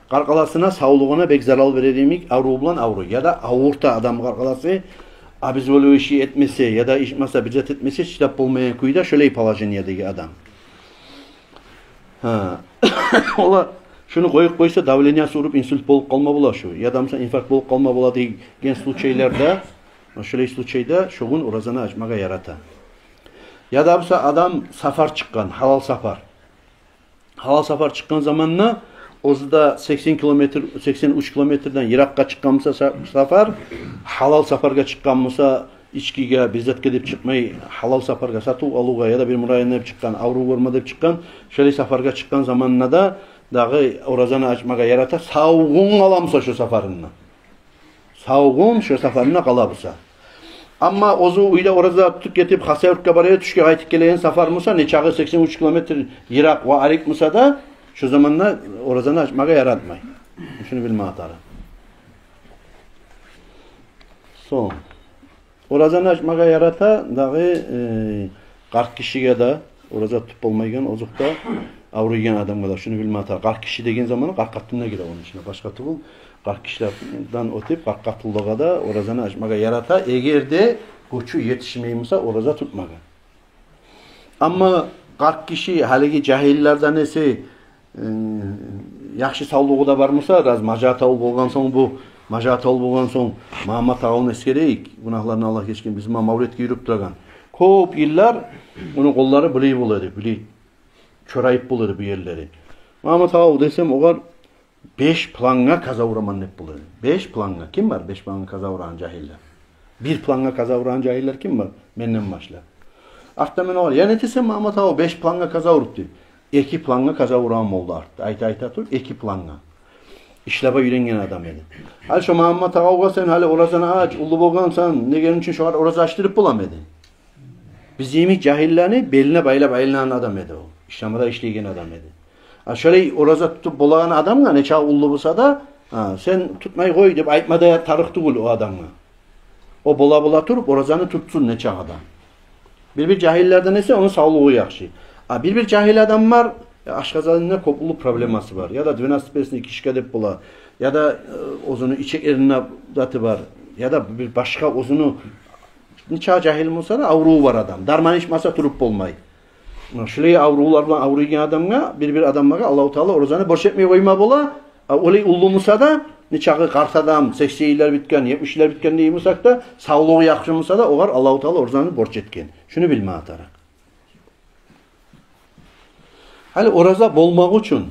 Qarqalasına, sağlığına bek zaral verediğimik avru bulan avru. Ya da avurta adam qarqalası abiz böyle işi etmese ya da iş masa bizzat etmese şitap olmayan kuyuda şöyle palajiniyadaki adam. Ha. Ola şunu koyup koysa davleniyası urup insult bolup kalma bola şu. Ya da mesela infarkt bolup kalma bola degan случайларда, şöyle случайда şoğun orazanı açmaga yarata. Ya da mesela adam safar çıkkan, halal safar. Halal safar çıkkan zamanla Ozda 80 kilometr, 83 kilometrden Irakka çıkkanmısa safar, halal safarga çıkkanmısa içkiga, bizzatga deb çıkmay, halal safarga satuv aluga ya da bir murayen deb çıkkan, avru görme deb çıkkan, şöyle safarga çıkkan zamanına da dağı orazanı açmaga yarata, savğun alamsa şu safarına. Savğun şu safarına kalabısa. Ama ozu uyda oraza tutup getip Hasayurtga baraya tüşke qaytip geleyen safar mısa, neçağı 83 kilometr Irak ve Arik mısa da şu zamanla orazanı açmaga yaratmay. Şunu bilme atarı. Son. Orazanı açmaga yarata dağı 40 kişiye de oraza tutup olmaygen ozukta avruygen adamga da şunu bilme atarı. 40 kişi degen zamanı 40 katılına girer onun içine. Başka tuvul 40 kişilerden otip 40 katıllığa da orazanı açmaga yarata. Eğer de koçu yetişmeyimse oraza tutmaga. Ama 40 kişi haligi cahillerden nesi yaxshi sağlığı da barmısa, raz majatavul bolgan soň bu majatavul bolgan soň Muhammed Ağa'nın eskereyik. Günahlarını Allah geçkin bizim Mavret'e yürüp durgan. Köp yıllar onun kolları biley boladı, biley çörayıp boladı bu yerleri. Muhammed Ağa desem oğar 5 planga kaza uraman hep boladı. 5 planga. Kim var 5 planga kaza uran cahiller? 1 planga kaza uran cahiller kim var? Menden başla. Artta men oğar. Yani desem Muhammed Ağa 5 planga kaza uruptu. 2 planga kaza uran oldu arttı. Ayta tur 2 planga. İşlaba yürengen adam edi. Hal şu Muhammed Ağa'ga sen hali orazana aç, ulu bolgansan, negenin için şu var oraza açtırıp bulam edi. Biz yemek cahillerini beline baylanan adam edi o. İşlamada işleygen adam edi. Ha şöyle oraza tutup bolagan adamga neçe ulu bolsa da, sen tutmay koy dep aytmada tarıktı o adamga. O bola turup orazanı tutsun neçe adam. Bir cahillerden ise onun sağlığı yaxşı. Bir cahil adam var, aşkazalında kopulu probleması var. Ya da dvenastipesini kişike dep bola. Ya da ozunu içek erine zatı var. Ya da bir başka ozunu neçe cahil olsa da avruğu var adam. Darman içmasa turup bolmay. Şöyle avruğular bilen avruğu adamga bir adamga Allahu Teala orazanı borç etmeye koyma bola. Olay ullu musa da neçağı kart adam 80'ler bitken, 70'ler bitken deyimisak da sağlığı yaxşı musa da oğar Allahu Teala orazanı borç etken. Şunu bilme atarak. Hali oraza bolmak üçün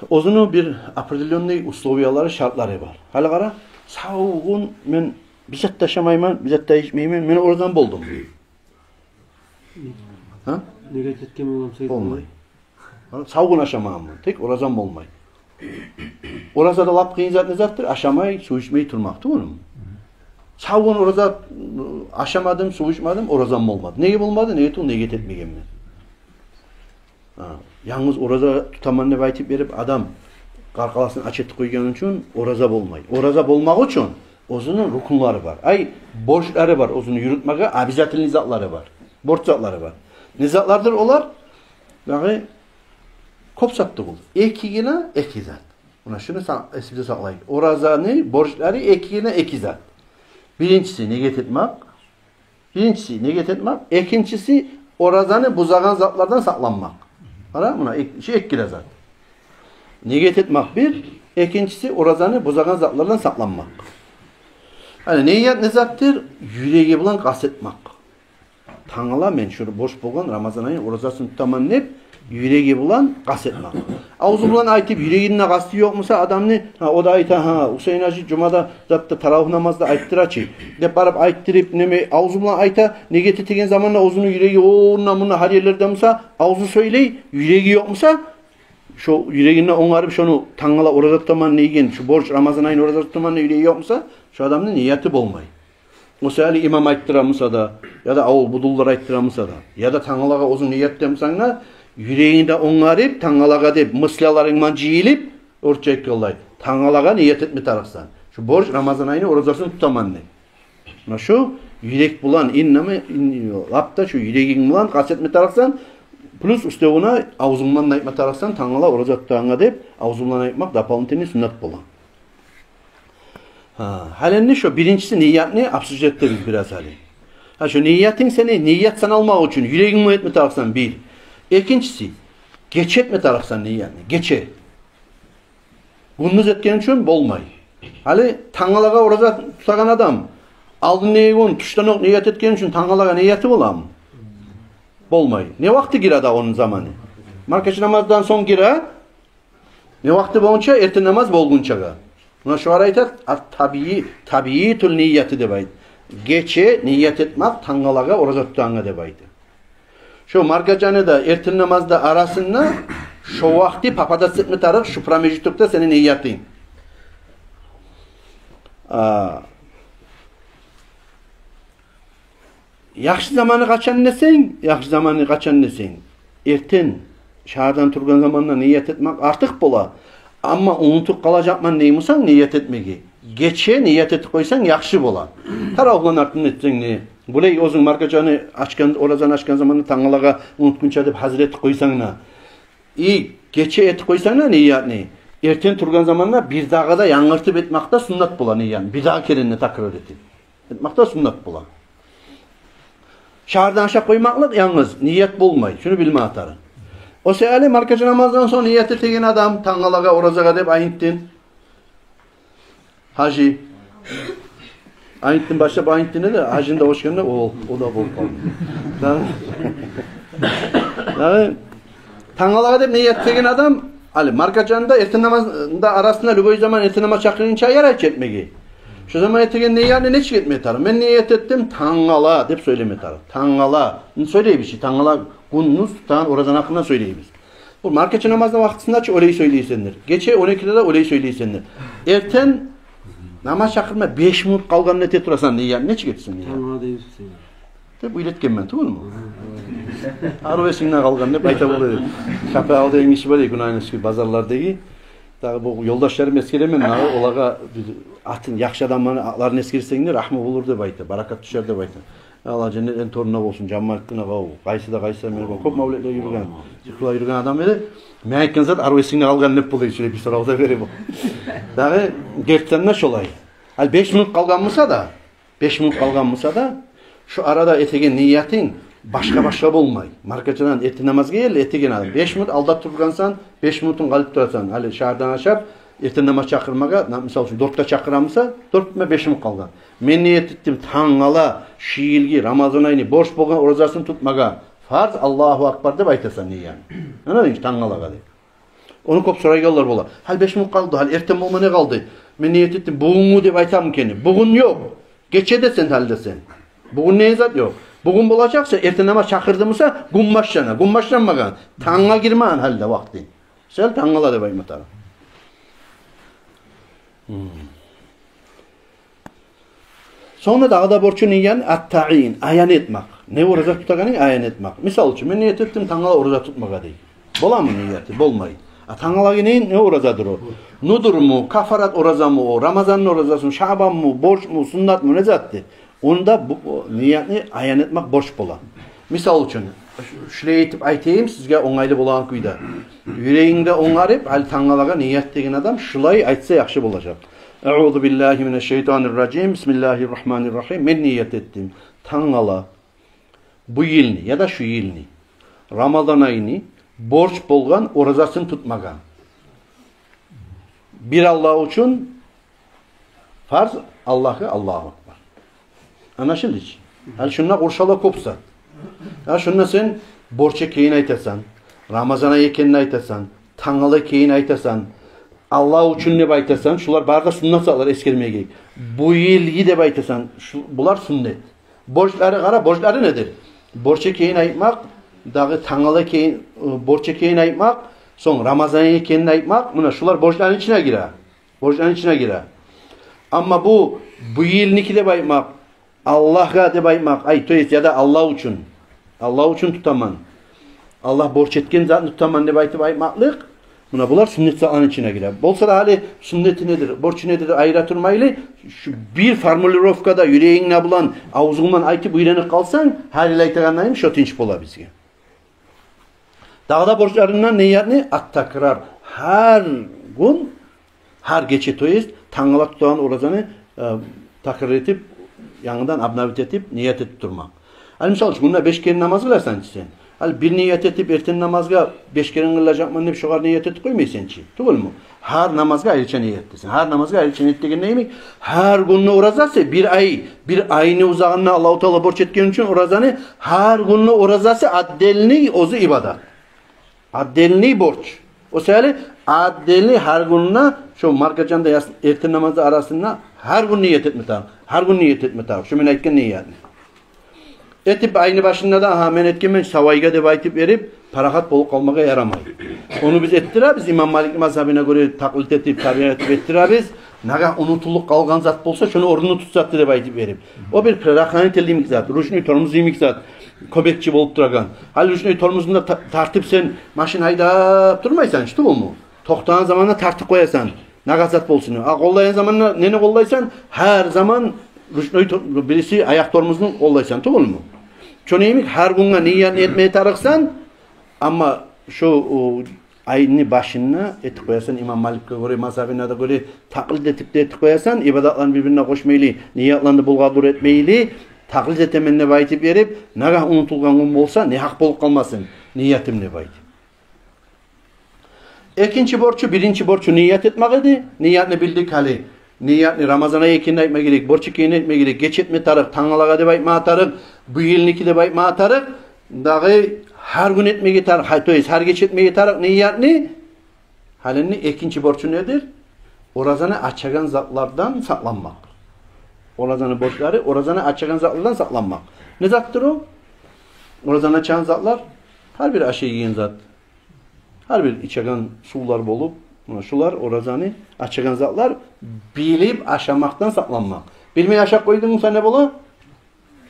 ozunu bir определенный условиялары, şartları var. Hali qara, sağığın men bizzat yaşamayman, bizzat içmeyman, men oradan boldum. Ha? Niyet etken olmasa olmay. Sağığın aşamam, tek orazan bolmay. Orazada lap kıyın zat ne zattır? Aşamay, su içmeyi turmaktı onun. Sağığın oraza aşamadım, su içmadım, orazan bolmadı. Neye bolmadı? Neye tu niyet etmegen men. Yalnız oraza tutaman deb aytip berip adam qarqalasını aç etip koygan üçün oraza bolmay. Oraza bolmak üçün ozunun rukunları var. Ay borçları var ozunu yürütmege, abizatil nizatları var. Borç zatları var. Nizatlardır olar. Dağı kop sattık ol. Ekigine iki zat. Buna şunu esbide saklayın. Orazanı borçları ekigine iki zat. Birincisi niyet etmek. Birincisi niyet etmek. İkincisi orazanı buzagan zatlardan saklanmak. Ara buna ikkile zat. Niyet etmek bir. İkincisi orazanı buzagan zatlardan saklanmak. Yani niyet ne zattır? Yüreği bilen kastetmek. Tağala men şunu boş bolgan Ramazan ayının orazasını tutaman nep yüreği bilen kastetmek. Ağzı bilen aytıp yüreğinde kastı yokmusa adamını o da ayta Hüseyin Hacı Cuma'da zatta taravih namazda ayttıraçı. Dep barıp ayttırıp neme ağzı bilen ayta niyet ettiğin zamanla ağzının yüreği onunla her yerlerde musa ağzı söyley yüreği yokmusa şu yüreğinde onarıp şunu tağala orazat tutaman neygen şu borç Ramazan ayının orazat tutaman yüreği yokmusa şu adamın niyeti bolmay. O seyali imam ayttıramısa da ya da avul budullar ayttıramısa da ya da tağalaga uzun niyet demsangna yüreğinde onarıp tağalaga dep mıslalarınman jiyilip orçak yollaydı. Tağalaga niyet etme tarafsan. Şu borç Ramazan ayını orazasını tutaman ne? Mana şu yürek bulan inneme lapta şu yüreğin bulan kasetme tarafsan plus üstü ona ağzından aytma tarafsan tağala orazat tutanga dep ağzından aytmak dapalnteni sünnet bolan. Halinde şu birincisi niyet ne? Absüzette biz biraz hali. Şu niyetin seni niyet sen almak için yüreğin mu etme tarafsan bir. İkincisi geç etme tarafsan niyetini. Geçe. Gündüz etken için bolmay. Hali tağalaga orada tutagan adam aldın neyi onu tuştan ok niyet etken için tağalaga niyeti bolam. Bolmay. Ne vakti gira da onun zamanı? Markaç namazdan son gira ne vakti boğunca erten namaz bolgunçaga. Buna şu arayta tabiitul niyeti de baydı. Geçe niyet etmek tangalaga orada tutanga de baydı. Şu margacanı da ertin namazda arasında şu vakti papada sıkmı tarık şu pramejitükte senin niyetin. Yaxşı zamanı kaçan nesen? Yaxşı zamanı kaçan nesen? Ertin şahardan turgan zamanla niyet etmek artık bola. Ama unutup kalacakman neymişsen niyet etmegi. Geçe niyet etip koysan yaxşı bola. Taravlan aklını etsen ne? Bulay ozun markacanı açkan, orazan açkan zamanı tangalaga unutkunça dep hazır etip koysan na. Geçe etip koysan na niyet ne? Erten turgan zamanla bir dağa da yangırtıp etmakta sünnet bola niyet. Bir daha kerenine takrar etip. Etmakta sünnet bola. Şahardan aşağı koymaklık yalnız niyet bulmay. Şunu bilme atarın. O seyali markacı namazdan sonra niyet ettiğin adam tangalaga orazaga dep ayintin. Hacı. Ayintin başta ayintine de hacında hoş geldin o da bol kaldı. Yani tangalaga dep niyet ettiğin adam ali markacında erten namazda arasında lügoy zaman erten namaz çakırınca yer aç etmegi. Şu zaman ettiğin niyetine ne çıkmaya tarım? Ben niyet ettim tangala dep söyleme tarım. Tangala. Söyleyeyim bir şey. Tangala Gunnuz tutan oradan hakkında söyleyimiz. Bu marketçi namazda vaktinde öyle söyleysenler. Geçe 12'de de öyle söyleysenler. Erten namaz çakırma 5 minut kalgan ne teturasan ne ne çıketsin ya. Tanrı'na değilsin. Tabi iletken ben tuğul mu? Arvesinden kalgan ne bayta olur. Şapı aldı en işi böyle günahın eski pazarlardaki. Daha bu yoldaşlarım eskelemen olaga atın yaxşı adamların eskirsenler rahmet olur da bayta. Barakat düşer de bayta. Allah cennetten torununa olsun, cemaatine kavu. Kaysı da merhaba. Kop mavletle yürügen. Çıkıla yürügen adam beri. Meyken zat arvesinde kalgan ne buluyor şöyle bir soruda veri bu. Dağı gerçekten ne olay? Hal 5 minut kalganmısa da şu arada etegen niyetin başka bolmay. Markacıdan eti namaz gel etegen adam. 5 minut aldap turgansan 5 minutun kalıp turasan. Hali şahardan aşap erten namaz çakırmaga, misal üçün 4'te çakıramsa 4 mi 5 mi kalgan. Men niyet ettim tangala, şiilgi, Ramazan ayını borç bolgan orazasını tutmaga. Farz Allahu Akbar dep aytasan ne yani. Anladın mı? Tangalaga dep. Onu kop soraygallar bolar. Hal 5 minut kaldı, hal erten bolma ne kaldı? Men niyet ettim bugün dep aytam keni. Bugün yok. Geçe de sen halde sen. Bugün ne zat yok. Bugün bolacaksa erten namaz çakırdımsa gummaşjana, gummaşlanmagan. Tanga girmeyen halde vakti. Sel tangala dep aymatara. Sonra dağda borçun yiyen at-ta'in, ayan etmek. Ne oruza tutaganin ayan etmek. Misal için ben niyet ettim tangala oruza tutmaga değil. Bola mı niyeti? Bolmay. Tangala ne oruzadır o? Nudur mu, kafarat oruza mı o, Ramazan'ın oruzası mı, Şaban mı, borç mu, sünnet mu ne zattı? Onda bu niyetini ayan etmek borç bola. Misal için şuraya etip aytayım sizge oңайлы bolan kuyda. Yüreğinde oңarıp al tangalaga niyet degen adam şulay aytsa yaxşı bolacak. Euzu billahi mineşşeytanirracim. Bismillahirrahmanirrahim. Ben niyet ettim. Tangala bu yılni ya da şu yılni Ramazan ayını borç bolgan orazasını tutmagan. Bir Allah için farz, Allah'ı Allahu Ekber. Anlaşıldı hiç? Hal şunna kurşala kopsa. Ya şunna sen borçe keyin aytasan, Ramazana ekenini aytasan, tangala keyin aytasan, Allah için ne baytasan, şular barda sünnet sağlar eskermeye gerek. Bu yıl de baytasan, bular sünnet. Borçları kara, borçları nedir? Borçe keyin aytmak, dağı tangala keyin, borçe keyin aytmak, son Ramazan ekenini aytmak, buna şular borçların içine girer. Borçların içine girer. Ama bu yıl niki de baytmak, Allah'a de baytmak, ya da Allah için. Allah için tutaman. Allah borç etken zaten tutaman de baytmaklık. Buna bular sünnet sağlanın içine girer. Bolsa da hali sünneti nedir, borcu nedir ayratırmaylı. Şu bir formülrovkada yüreğinle bulan, ağzından aytıp uyranıp kalsan, her il aytağınlayım, şu tinç bola bizge. Dağda borçlarından niyetini at-takrar. Her gün, her geçe toyuz, tangala tutan orazanı takrar etip, yanından abnavit etip, niyet etip durmak. Hani misal için, bunda 5 kere namaz kılarsan sen. Hal bir niyet etip erten namazga 5 kere kılacakman deyip şoğar niyet etip koymaysan ki. Doğru mu? Her namazga ayrıca niyetlisin. Her namazga ayrıca niyet degen neymiş? Her gününe orazası bir ayını uzağına Allah-u Teala borç etken için orazanı her gününe orazası addelini ozu ibadat. Addelini borç. O sebeple addelini her gününe şu markacanda erten namazı arasında her gün niyet etme taraf. Her gün niyet etme taraf. Şu menayetken niyetini. Etip aynı başında da men etkemen savayga deb aytip verip parahat bolup kalmaga yaramay. Onu biz ettirabız İmam Malik mazhabına göre taklit etip tabiat etip ettirabız. Naga unutulup kalgan zat bolsa şunu orunu tutsatdı deb aytip verip. O bir perakani telimik zat, ruşnuy tormuz yemik zat, köbekçi bolup duragan. Hal ruşnuy tormuzunda tartıp sen maşin haydap durmaysan işte bu mu? Toktağın zamanında tartıp koyasan, naga zat bolsun. Kollayan zamanında neni kollaysan her zaman ruşnuy birisi ayak tormuzunu kollaysan, doğru mu? Çoneyimik her günga niyet etmeye tarıksan ama şu ayını başına etip koyasan İmam Malik'e göre mazhabine de göre taklit etip de etip koyasan ibadatlarını birbirine koşmaylı, niyetlerini bulgadur etmeyli, taklit etemenine baytip verip naga unutulgan gün olsa ne hak bolup kalmasın niyetimle baytip. İkinci borcu, birinci borcu niyet etmek idi. Niyetini bildik hali. Niyetini Ramazan'a ekinde etme gerek, borç ekinde etme gerek, geç etme tarık, tangalaga deb aytma atarık, bu yılniki deb aytma atarık, dağı her gün etmeye tarık, her geç etmeye tarık niyetini, halini ikinci borcu nedir? Orazanı açagan zatlardan saklanmak. Orazanı borçları, orazanı açagan zatlardan saklanmak. Ne zattır o? Orazanı açagan zatlar, her bir aşı yiyen zat, her bir içagan sular bolup, şular orazanı açagan zatlar bilip aşamaktan saklanmak. Bilmeyi aşak koydun musa ne bolu?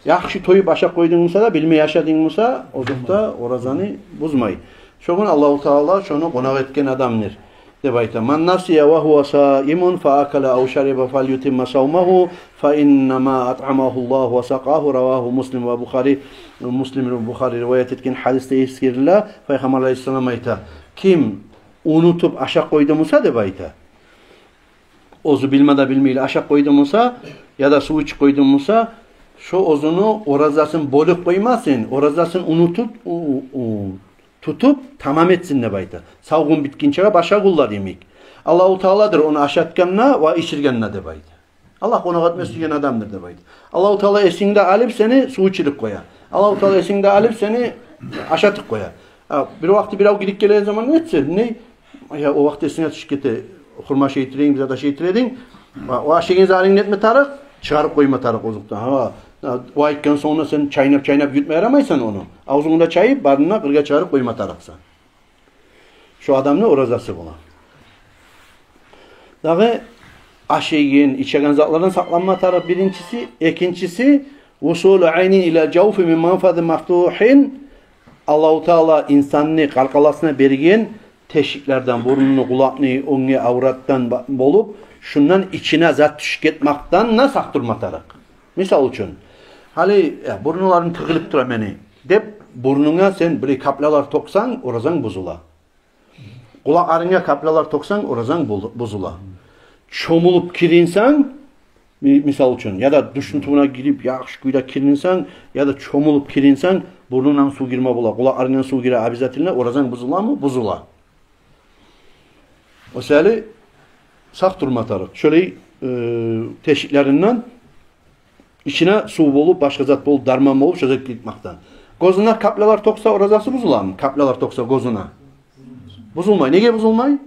Yaxşı toyup aşak koydun musa da bilmeyi aşadın musa ozukta orazanı buzmay. Şoğun Allah-u Teala şunu konak etken adamdır. Deb ayta. Man nasiya ve huve saimun fa akala aw şariba falyutimma savmahu fa innama at'amahu Allah ve saqahu ravahu Muslim ve Bukhari. Muslim ve Bukhari rivayet etken hadiste eskeriler. Peygamber Aleyhisselam ayta. Kim unutup aşak koydu musa deb ayta. Ozu bilmede bilmeyle aşak koydu musa ya da su iç koydu musa şu ozunu orazasını bolup koymasın. Orazasını tutup tamam etsin deb ayta. Savgun bitkinçe başa kullar yemek. Allah-u Teala'dır onu aşatkanına ve içirgenine deb ayta. Allah konak etmesi diyen adamdır deb ayta. Allah-u Teala esinde alıp seni su içirik koyar. Allah-u Teala esinde alıp seni aşatık koyar. Bir vakti bir av gidip gelen zaman ne etsin? Ne? Ya o vakti esine şirkete hurma şeytireyin, bize de şeytiredin. O aşığın zalini etme tarık, çıkarıp koyma tarık ozuktan. O ayıkken sonra sen çaynap gütmeye aramaysan onu. Ağzında çayıp barınına kırga çıkarıp koyma tarıksan. Şu adam ne? Orazası buna. Dağı aşığın, içegen zatlardan saklanma tarık birincisi. İkincisi usulü aynin ila cavfi min manfadı maftuhin. Allah-u Teala insanını kalkalasına bergen teşiklerden, burnunu, kulakını, onu, avrattan bolup, şundan içine zat düşük etmaktan nasıl durmatarak. Misal için, hali burnuların tıkılıp duran beni, dep burnuna sen bir kaplalar toksan, orazan bozula. Kulaklarına kaplalar toksan, orazan bozula. çomulup kirinsen, misal üçün, ya da duşun tubuna girip yaxşı kuyda kirinsen, ya da çomulup kirinsen, burnundan su girme bula, kulaklarından su gire abizatiline, orazan buzula mı? Buzula. O seli sağ durmatarıq. Şöyle teşiklerinden içine su bolup, başka zat bolup, darman bolup, çözek gitmekten. Gözüne kaplalar toksa orazası buzular mı? Kaplalar toksa gözüne. Buzulmay. Nege buzulmay?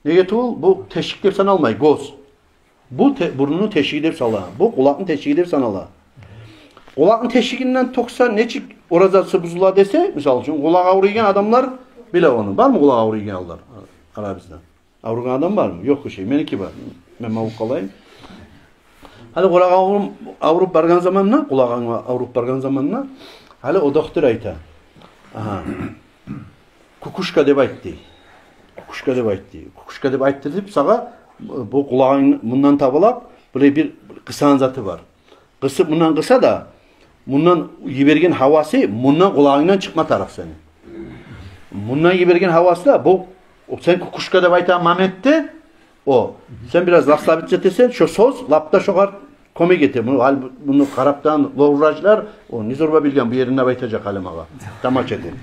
Nege tuğul? Bu teşikler sana almay. Göz. Bu burnunu teşikler sala. Bu kulağın teşikler sana ala. Kulağın teşikinden toksa neçik orazası buzula dese, misal için kulağı ağrıyken adamlar bile onu. Var mı kulağı ağrıyken alırlar? Arabistan. Avrugan adam var mı? Yok bir şey. Meniki var. Ben mavuk kalayım. Hali kulağı avrup bargan zamanına, kulağın avrup bargan zamanına, hali o doktor ayta. Aha. Kukuşka deb aytdı. Kukuşka deb aytdı. Kukuşka deb aytdı deyip sağa bu kulağın bundan tabılap böyle bir kısan zatı var. Kısı bundan kısa da bundan yibergen havası bundan kulağından çıkma taraf seni. Bundan yibergen havası da bu sen kukuşka deb aytan Mehmet'te o. Sen biraz laf sabit etsen şu söz lapta şoğar komik getir. Bunu Karap'tan lovrajlar o Nizorba bilgen bu yerinde baytacak halim ağa. Tamaç edin.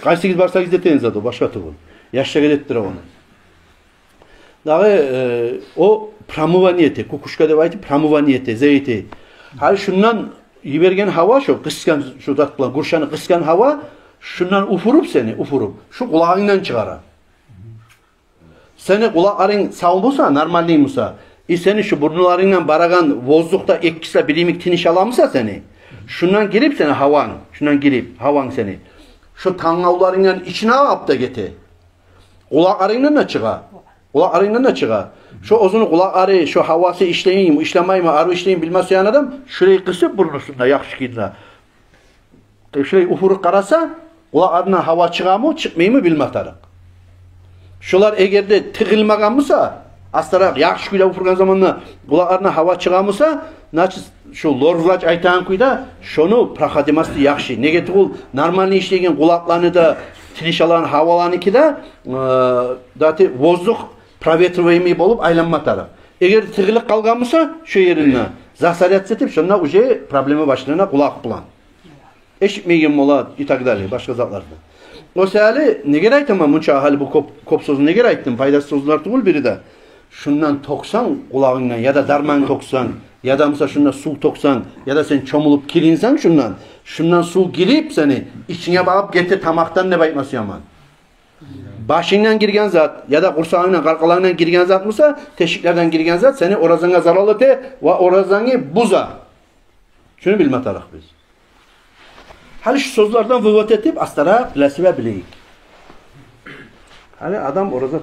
Kaç 8 barsa izleteniz adı başka tuğul. Yaşça gelettir onu. Dağı o pramuvaniyeti, kukuşka deb aytı pramuvaniyeti, zeyti. Hal şundan yibergen hava şu kıskan şu datla kurşanı kıskan hava şundan ufurup seni ufurup şu kulağından çıkara. Seni kulakların sağ bolsa normal değil musa. Seni şu burnularından baragan vozlukta ekkisle birimik tiniş alamısa seni. Şundan girip seni havan, şundan girip havan seni. Şu tangavlarından içine alıp da geti. Kulaklarından da çıka. Kulaklarından da çıka. Şu ozunu kulakları, şu havası işleyeyim, işlemeyim, arı işleyeyim bilmez yani adam. Şurayı kısıp burnusunda yakış gidine. Şurayı ufuruk karasa, kulaklarından hava çıka mı, çıkmayı mı bilmez tarık. Şular eğer de tıkılmagan mısa, astarak yakış kuyda ufurgan zamanla kulaklarına hava çıka mısa, şu lorvlaç aytan kuyda şunu prakademaslı yakşı. Negeti kul normalini işlegen kulaklarını da tiniş alan havalarını ki de dati vozluk pravetruvaymi bolup aylanma taraf. Eğer tıkılık kalgan mısa şu yerine zasaret setip şuna uje problemi başlarına kulak bulan. Eşitmeyen mola itagdali başka zatlarda. O sehali ne gerek tamam munça hali bu kop sözü ne gerek faydasız sözler tuğul biri de. Şundan toksan kulağından ya da darman toksan ya da mesela şundan su toksan ya da sen çomulup kirinsen şundan su girip seni içine bakıp getir tamaktan ne baytması yaman. Başından girgen zat ya da kursağından karkalarından girgen zat mısa teşiklerden girgen zat seni orazana zararlı te ve orazanı buza. Şunu bilme taraf biz. Hali şu sözlerden vıvat etip astara plasive bileyik. Hali adam oraza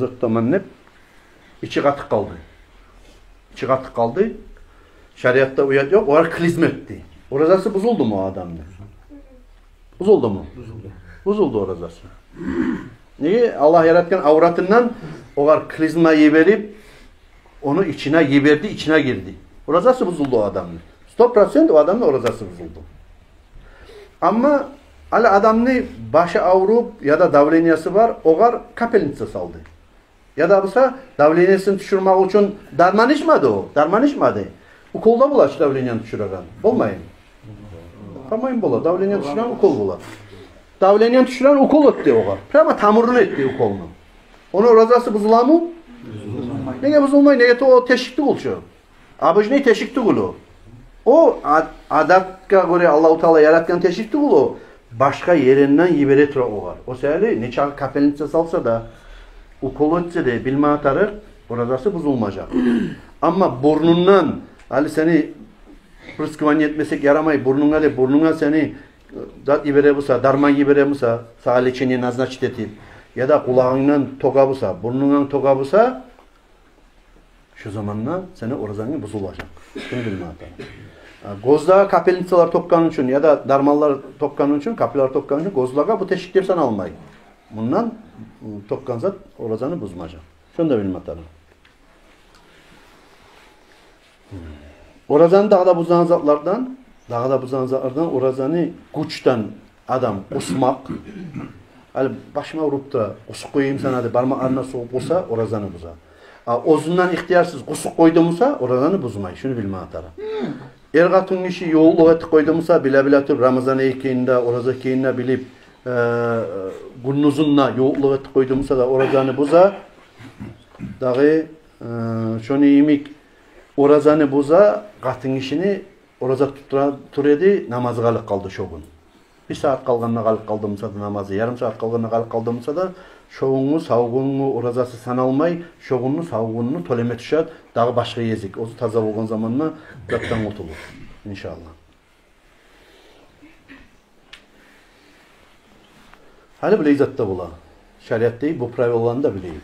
tutamannep içi katık kaldı. İçi katık kaldı. Şeriatta uyat yok. O klizm etti. Orazası bozuldu mu o adamda? Bozuldu mu? Bozuldu orazası. Niye? Allah yaratken avratından o klizmayı verip onu içine yiverdi, içine girdi. Orazası bozuldu o adamın. 100% o adamın orazası bozuldu. Ama hala adamın başı avrup ya da davleniyası var, oğar kapelnitsa saldı. Ya da olsa davleniyasını düşürmek için darman içmedi o. Darman içmedi. Ukolda bulaş davleniyanı düşüren. Olmayın. Tamam bola. Davleniyanı düşüren ukol bola. Davleniyanı düşüren ukol etti oğar. Ama tamurunu etti ukolunu. Onun orazası bozular mı? Neye bozulmayın? Neye o teşikti oluşuyor. Abicine teşikti olu. O adatka göre Allah-u Teala yaratkan teşikti olu. Başka yerinden yiberetre oğar. O sebeple ne çağ kapelnitse salsa da ukol etse de bilme atarır. Orazası bozulmayacak. Ama burnundan hali seni rızkıvan yetmesek yaramayı burnuna seni zat ibere busa, darman ibere busa, sağleçeni nazna çitetip ya da kulağından toka busa, burnundan toka busa şu zamanla seni orazanı bozulacak. Bunu bilme atarır. Gözdağı kapelnitsalar tokkanın için ya da darmallar tokkanın için, kapilar tokkanın için gözdağa bu teşvikleri sana almayın. Bundan tokkan zat orazanı bozmayacak. Şunu da bilme atarır. Orazanı dağda buzan zatlardan orazanı güçten adam kusmak. Hani başıma vurup da usuk koyayım sana de parmaklarına soğuk olsa orazanı buzar. Ozundan ihtiyarsız kusuk koydumsa orazanı buzmay. Şunu bilme atara. Ergatun işi yoğulluk etip koydumsa bile tur Ramazan ekeyinde, oraza keyinde bilip gunnuzunna yoğulluk etip koydumsa da orazanı buza. Dağı şunu imik orazanı buza, katın işini oraza turedi, namazı kalıp kaldı şogun. 1 saat kalganına kalıp kaldımsa da namazı, yarım saat kalganına kalıp kaldımsa da şoğunlu, savğunlu orazası sanalmay, şoğunlu, savğunlu toleme düşer, dağı başka yezik. Ozu taza olgan zamanla zattan kurtulur. İnşallah. Hali bile izatta bula. Şeriat değil, bu pravi olanı da bileyim.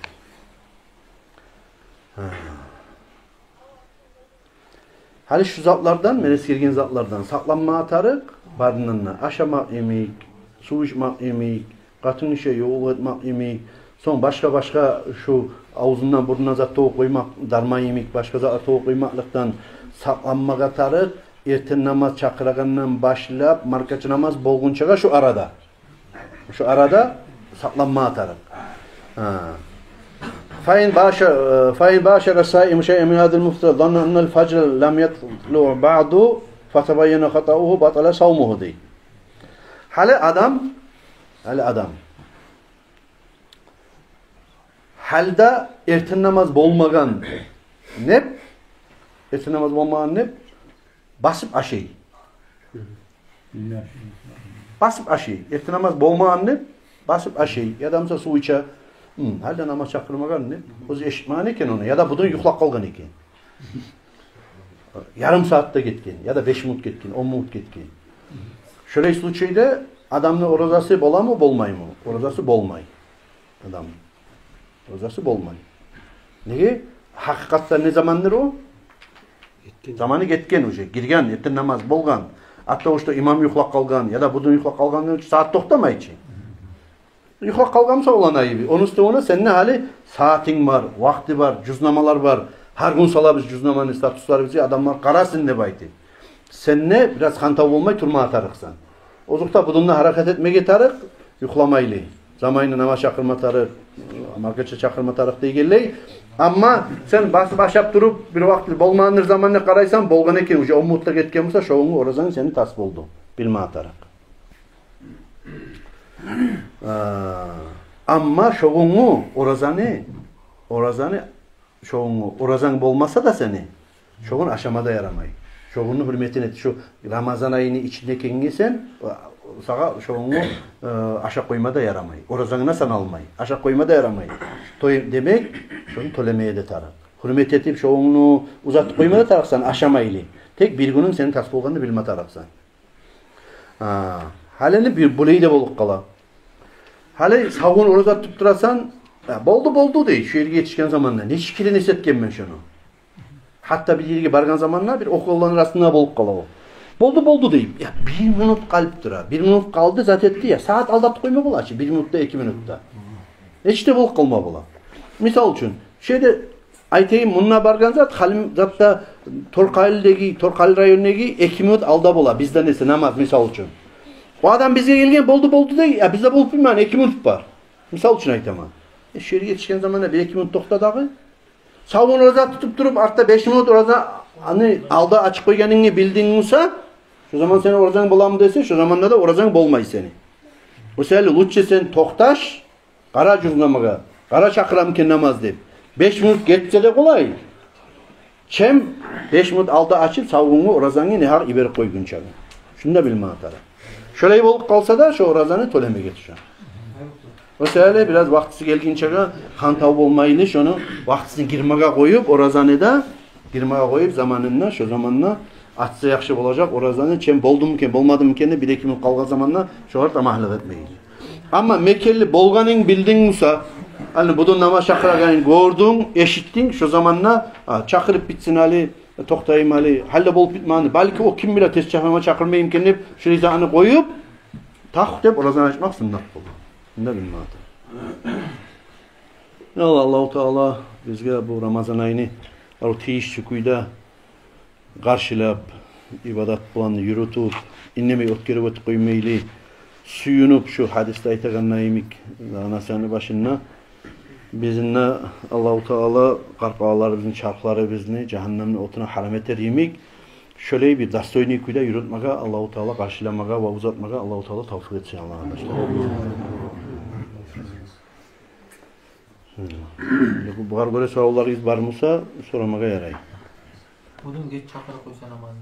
Hali şu zatlardan, menes girgen zatlardan saklanma atarık, barınına aşamak emik, su içmek emik, katın işe yol etmek emik, son başka şu ağzından burnuna zat toğuk koymak, darma emik, başka zat toğuk koymaklıktan saklanmak atarık, erten namaz çakıragandan başlayıp, markaçı namaz bolgunçaga şu arada. Şu arada saklanma atarık. فإن باشر الصائم شيئا من هذا المفطر ظن أن الفجر لم يطلع بعد فتبين خطأه بطل صومه دي. Hali adam halda erten namaz bolmagan nep basıp aşıy. Basıp aşıy. Erten namaz bolmagan nep basıp aşıy. Yadamsa su içe. Halde namaz çakırmagan nep. Oz eşitmagan eken onu ya da budun yuklak kalgan eken. Yarım saatte gitken ya da 5 minut gitken, 10 minut gitken. Şöyle случайda adamın orazası bola mı bolmay mı? Orazası bolmay. Adamın. Orazası bolmay. Nege? Hakikatta ne zamandır o? Zamanı getken uje. Girgen, erten namaz bolgan. Hatta işte imam yuklak kalgan ya da budun yuklak kalgan saat toktamayçı. Yuklak kalgamsa olan ayıbı. Onun üstüne senin hali saatin var, vakti var, cüznamalar var. Her gün salabız cüznamanın statusları bizi adamlar karasın ne bayti. Seninle biraz hantav olmay turma atarıksan. Ozukta budunla hareket etmeye getarık, yuklamaylı. Zamanını namaz çakırma tarık, markaça çakırma tarık diye geley. Ama sen başap durup bir vakti bolmanır zamanına karaysan bolgan eken uje o mutlak etken olsa şoğunu orazan seni tas boldu. Bilme atarak. Ama şoğunu orazanı şoğunu orazan bolmasa da seni şoğun aşamada yaramay. Şoğunu hürmetin et. Şu Ramazan ayını içinde kengesen sağa şoğunu aşağı koymada yaramay. Orazanına san almay. Aşağı koymada yaramay. Toy demek şunu tolemeye de taraf. Hürmet etip şoğunu uzat koymada tarafsan aşamaylı. Tek bir günün senin tas bolganını bilme tarafsan. Halini bir bulayı da bolup kala. Hali savun orada tutturasan boldu dey. Şu yerge yetişken zamanla. Ne şikilini hissetken ben şunu. Hatta bir yerge bargan zamanla bir okulların arasında bolup kala o. Boldu deyip. Ya 1 minut kalıp dura. 1 minut kaldı zat etti ya. Saat aldatıp koyma bola. 1 minutta 2 minutta. Hiç de bolup kalma bola. Misal için. Şeyde aytayım bununla bargan zat. Halim zatta Torkaylı rayonundaki 2 minut alda bola. Bizden nesi namaz misal için. O adam bize gelgen boldu dey. Ya bizde bolup bilmem 2 minut var. Misal için aytama. Şehir yetişken zamanla 1-2 minut tokta dağı. Savun orada tutup durup artta 5 minut orada hani alda açık koyganını bildiğinse şu zaman seni oradan bulam dese şu zamanda da oradan bolmay seni. O seni lütçe sen toktaş kara cüznamaga, kara çakıram ki namaz deyip 5 minut geçse de kolay. Çem 5 minut alda açıp savunu oradan ne har iber koygun çağı. Şunu da bilme atara. Şöyle bolup kalsa da şu orazanı toleme geçiyor. O sebeple biraz vaktisi gelgince hantav olmayını şunu vaktisini girmeye koyup orazanı da girmeye koyup zamanında şu zamanla açsa yaxşı olacak orazanı çem boldum ki bolmadım ki de 1-2 minut kalgan zamanla şu orada mahallak etmeyin. Ama Mekkelli bolganın bildin musa hani budun namaz çakıraganın gördün eşittin şu zamanla çakırıp bitsin hali toktayım hali halle bolup bitmani belki o kim bile test çakırma çakırmayayım ki şu rizanı koyup tak deyip orazanı açmak sünnet olur. Ne bilmem. Allah Teala bizge bu Ramazan ayını o tiyiş çukuyda karşılap ibadat planı yürütüp innemi ötkeri öt koymaylı suyunup şu hadiste aytagan naimik anasanı başına Bizni Allahu Teala qarqalarımızın çarplarımızı cehennemin otuna haram eter yemek. Şöyle bir dastoyni kuyda yürütmeye Allahu Teala karşılamaya ve uzatmaya Allahu Teala tavsiye etsin Allah'a arkadaşlar. Bu göre sorularınız var mısa soramaya yarayın. Bugün geç çakırıp koysa namazını.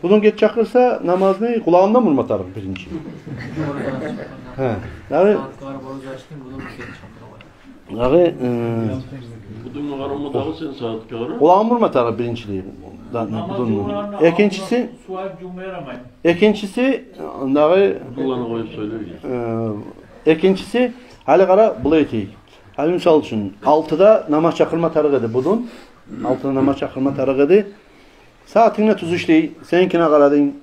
Bugün geç çakırsa namazını kulağından vurmatarım birinci. He. Yani Saatlar boz açtım, bugün geç çakırıp koysa. yani Budun karımı dağı sen saat karı. kulağın vurmatarım birinciliği. İkincisi ikincisi dağı Kulağını koyup söylüyor. ikincisi hali qara bulay eteyik. Hali misal üçün 6'da namaz çakırma tarıq edi budun. 6'da namaz çakırma tarıq edi. Saatine tuz işley. Seninkine qaradın,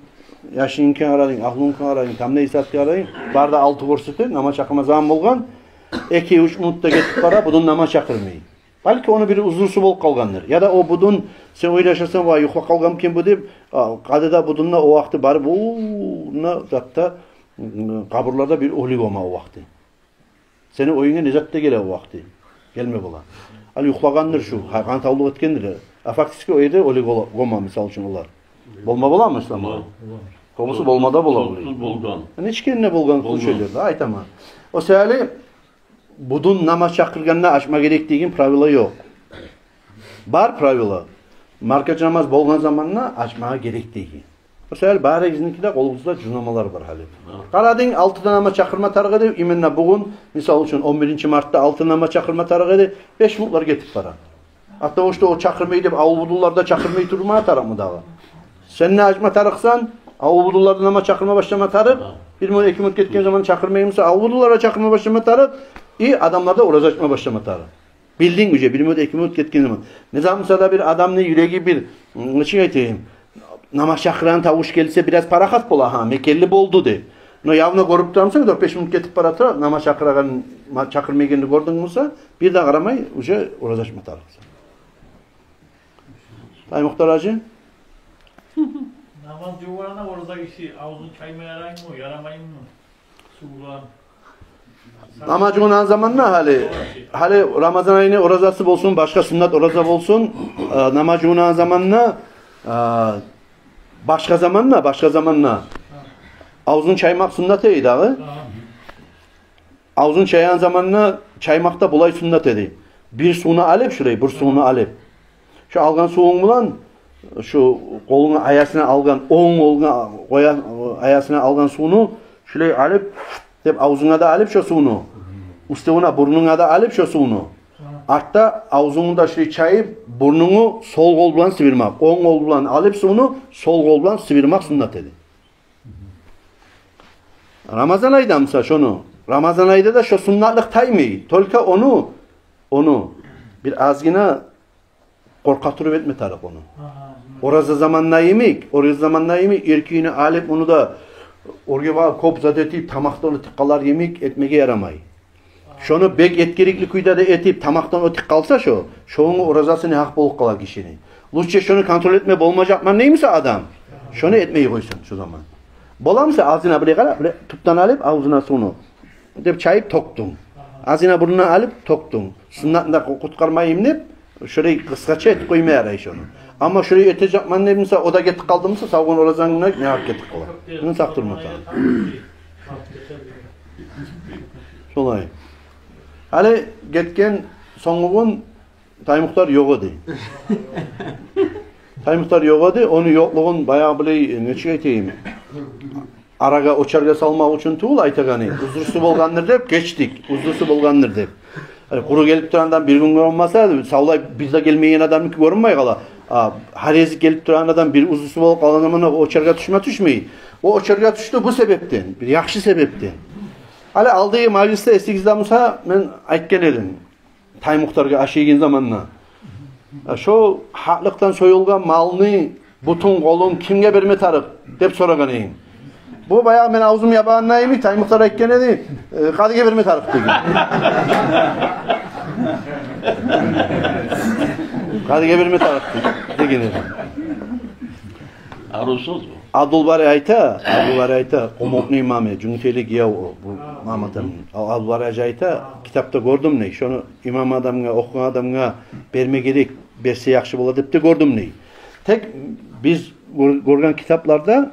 yaşınkine qaradın, aklınkine qaradın, tam ne isatki qaradın. Barda 6 korsatır, namaz çakırma zaman bolgan. 2-3 minutda getip bara budun namaz çakırmayı. Belki onu bir uzursu bolup kalgandır. Ya da o budun sen oylaşırsan vay yuxla kalgam kim bu deyip qadada budunla o vaxtı barıp ooo zatta kaburlarda bir ohli olma o vaxtı. Seni oyuna nezatta gele o vaxtı. Gelme bola. Al yuxlagandır şu. Kan tavlıq etkendir. Faktiski o yerde ohli olma misal için olar. Bolma bola mı İslam? Komusu bolmada bola. Soğuksuz bolgan. Hiç kendine bolgan kul şeylerdi. Aytama. O sehali budun namaz çakırganına açma gerektiğin pravila yok. Bar pravila. Markaç namaz bolgan zamanına açmaya gerektiği. O sefer bari izinkide kolumuzda cüznamalar var hali. Qaradın 6'da namaz çakırma tarıq edip, iminle bugün, misal için 11. Mart'ta 6 namaz çakırma tarıq edip, 5 minutlar getip bara. Hatta o çakırmayı deyip, avuludullarda çakırmayı durmaya tarıq mı dağı? Sen ne açma tarıqsan, avuludullarda namaz çakırma başlama tarıq, 1 minut 2 minut getken zaman çakırmayı mısa, avuludullarda çakırma başlama tarıq, adamlarda oraz açma başlama tarıq. Bildiğin güce 1 minut 2 minut getken zaman. Ne zamansa da bir adamın yüreği bir, ne eteyim, namaz çakıran tavuş gelse biraz parahat bola ha, mekelli boldu de. No yavna görüp turamsan 4-5 minut getip baratra, namaz çakıragan, çakırmaygeni gördün müsa, bir de qaramay, uca oraz açma tarıq. Tay Muhtar Hacı? Namaz yuvarına orada işi ağzını çayma yarayın mı, yaramayın mı? Suğulan. Namazcığın zamanına hali Ramazan ayını orazası bolsun, başka sünnet oraza bolsun, namazcığın zamanına başka zamanına ağzını çaymak sünnet eydi ağı. Ağzını çayan zamanına çaymakta bulay sünnet eydi. Bir suunu alep şurayı, bir suunu alep. Şu algan suğun bulan, şu kolunu ayasına algan, ayasına algan suunu şurayı alep, dep ağzına da alep şu suunu. Üstüne burnuna da alep şu suunu. Hatta ağzını da şurayı çayıp burnunu sol kol bilen sıvırmak. On kol bilen alep suunu sol kol bilen sıvırmak sünnet edi. Ramazan ayda mısa şunu. Ramazan ayda da şu sünnetlik taymayı. Tolka onu bir azgına korkatırıp etme tarık onu. Orası zamanla yemek, erkeğini alep onu da oraya bağlı kopzat etip tamaktan o tıkkalar yemek etmeye yaramayı. Şunu bek etkerikli kuyda da etip tamaktan o tık kalsa şunu orazasını hak bolup kalar kişinin. Lütfen şunu kontrol etme bolmayacak mı neymişse adam. Şunu etmeyi koysun şu zaman. Bolamsa ağzına buraya kadar tuptan alıp ağzına sonu. Dep çayıp toktun. Ağzına burnuna alıp toktun. Sünnetinde kutkarmayayım deyip şurayı kıskaça et koymaya arayış onu. Ama şurayı etecek man neymişse o da getip kaldı mıysa savgun orazanına ne hak getip kalır. Bunu saktırma sana. Solay. Hali getken sonuğun Tay Muhtar yok idi. Tay Muhtar yok idi. Onu yokluğun bayağı bile neçe eteyim. Araga oçarga salmak için tuğul aytagani. Uzursu bolgandır dep geçtik. Uzursu bolgandır dep. Kuru gelip durandan bir gün olmasa savlay bizde gelmeyen adam ki görünmey kala. Harezi gelip duran adam bir uzursu bolup kalan zaman oçarga düşmeyi. O oçarga düştü bu sebepten. Bir yaxşı sebepten. Hali aldığı majliste estigizde musa men aytken edim. Tay Muhtarga aşıygen zamanına. Şu haklıktan soyulgan malını butun kolun kimge berme tarık dep soragan eyim. Bu bayağı men ağzım yabağına emin Tay Muhtar aytken edi. Kadıge berme tarık degen. Kadıge berme tarık degen edim. Arusuz mu? Abdulbari ayta, Komoklu imamı, Cüneyt'li giyav bu Mahmud'un. Abdulbari ayta, kitapta gördüm ne? Şunu imam adamına, okuyan adamına verme gerek, berse yaxşı bola dep de gördüm ne? Tek biz görgen kitaplarda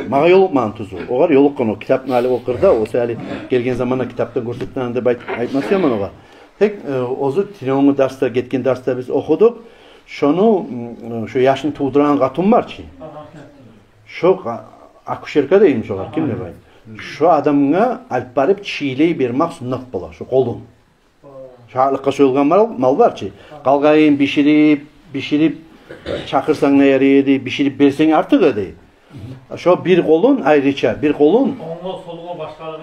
mağa yolukman tuzu. Oğar yolukkan o kitapın hali okurda, o seyali gelgen zamanda kitapta görsettiğinde aytması yaman oğa. Tek ozu Tinon'u derste, getken derste biz okuduk. Şunu, şu yaşını tuğduran katun var ki. Şu akuşerka deyilmiş olar, kim ne bay? Şu adamına alp barıp çiğleyi bermak sünnet bolar, şu kolun. Şu halıkka soyulgan mal var ki. Kalgayın pişirip, çakırsan ne yaraydı, pişirip bersen artık ödey. Şu bir kolun ayrıca, bir kolun Onlu soluğu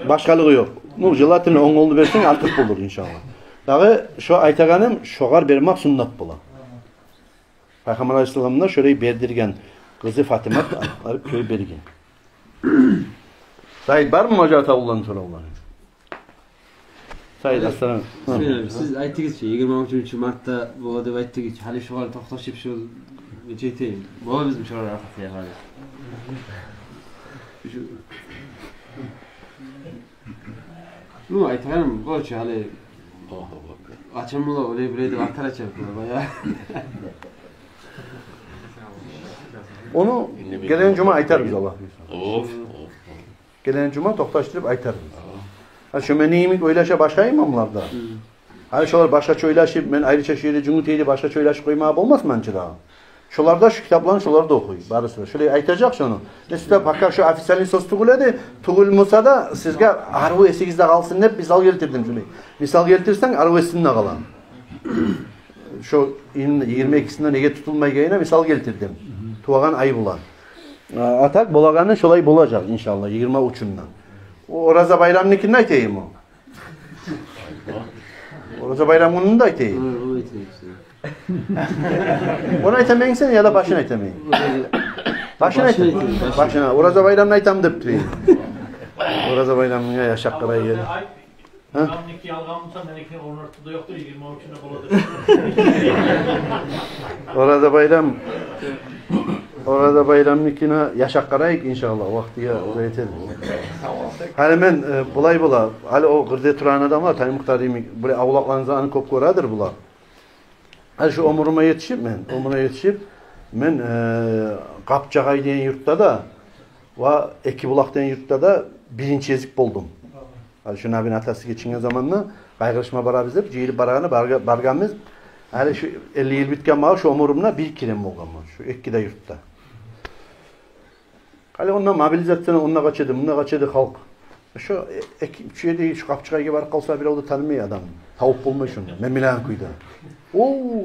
başkalığı yok. Bu jelatinle on kolunu bersen artık bulur inşallah. Dağı şu aytaganim şoğar bermak sünnet bolar. Peygamber Aleyhisselam'da şöyle berdirgen kızı Fatıma alıp köy bergen. Said var mı hoca tavulların sonra olan? Said aslanım. Siz aytdingiz 23 martda bu deb aytdingiz. Hali şoğal to'xtashib shu neçeyteyim. Bu bizim şoğal arqasiga hali. Nu aytganim bo'yicha hali açamula öyle bir de atar açar bayağı. Onu gelen cuma aytar biz Allah. Of. Gelen cuma toxtaştırıp aytar biz. Ha şu meniyimik oylaşa başka imamlarda. Hani şolar başka çoylaşıp men ayrıca şehirde Cumhuriyeti başka çoylaşıp koymaya olmaz mı ançıda? Şolarda şu kitaplarını şolarda okuy. Barısı. Şöyle aytacak şunu. Nesüte hakka şu ofisyalin sos tuguledi. Tugulmasa da sizge arvu esigizde kalsın hep misal geltirdim şöyle. Misal geltirsen arvu esinde kalan. Şu 22'sinden nege tutulmayacağına misal geltirdim. Tuğagan ay bulan. Atak bolaganı şolay bulacak inşallah 20 uçundan. O Oraza bayramınınkini aytayım o. Oraza bayramının da aytayım. Onu aytayım. Onu aytamayın sen ya da başını aytamayın. Başını aytamayın. Başına. Oraza bayramını aytam dep durayım. Oraza bayramına yaşak karayı yedim. İmamniki algamsa menekini ortada yoktu 23'üne buladı. Orada bayramnikine yaşak karayık inşallah vaktiye öğretelim. Hani ben bulay bula, hani o gırde turan adamlar, tani muhtarıyım, böyle avlaklarınızı anı kop koradır bula. Hani şu omuruma yetişip ben Kapçagay diyen yurtta da ve Ekibulak diyen yurtta da birinci ezik buldum. Hani şu Nabi'nin atası geçingen zamanla kaygırışma bara bizler, cihili barağını bargamız, hani şu 50 yıl bitken bağı şu omurumla bir kirem olgan şu ekkide yurtta. Hani ondan mobilizasyonu onunla kaçırdı halk. Şu şeyde şu Kapçıkay'a var kalsa bir oldu tanımıyor adam. Tavuk bulmuş onu. Memilan kuydu.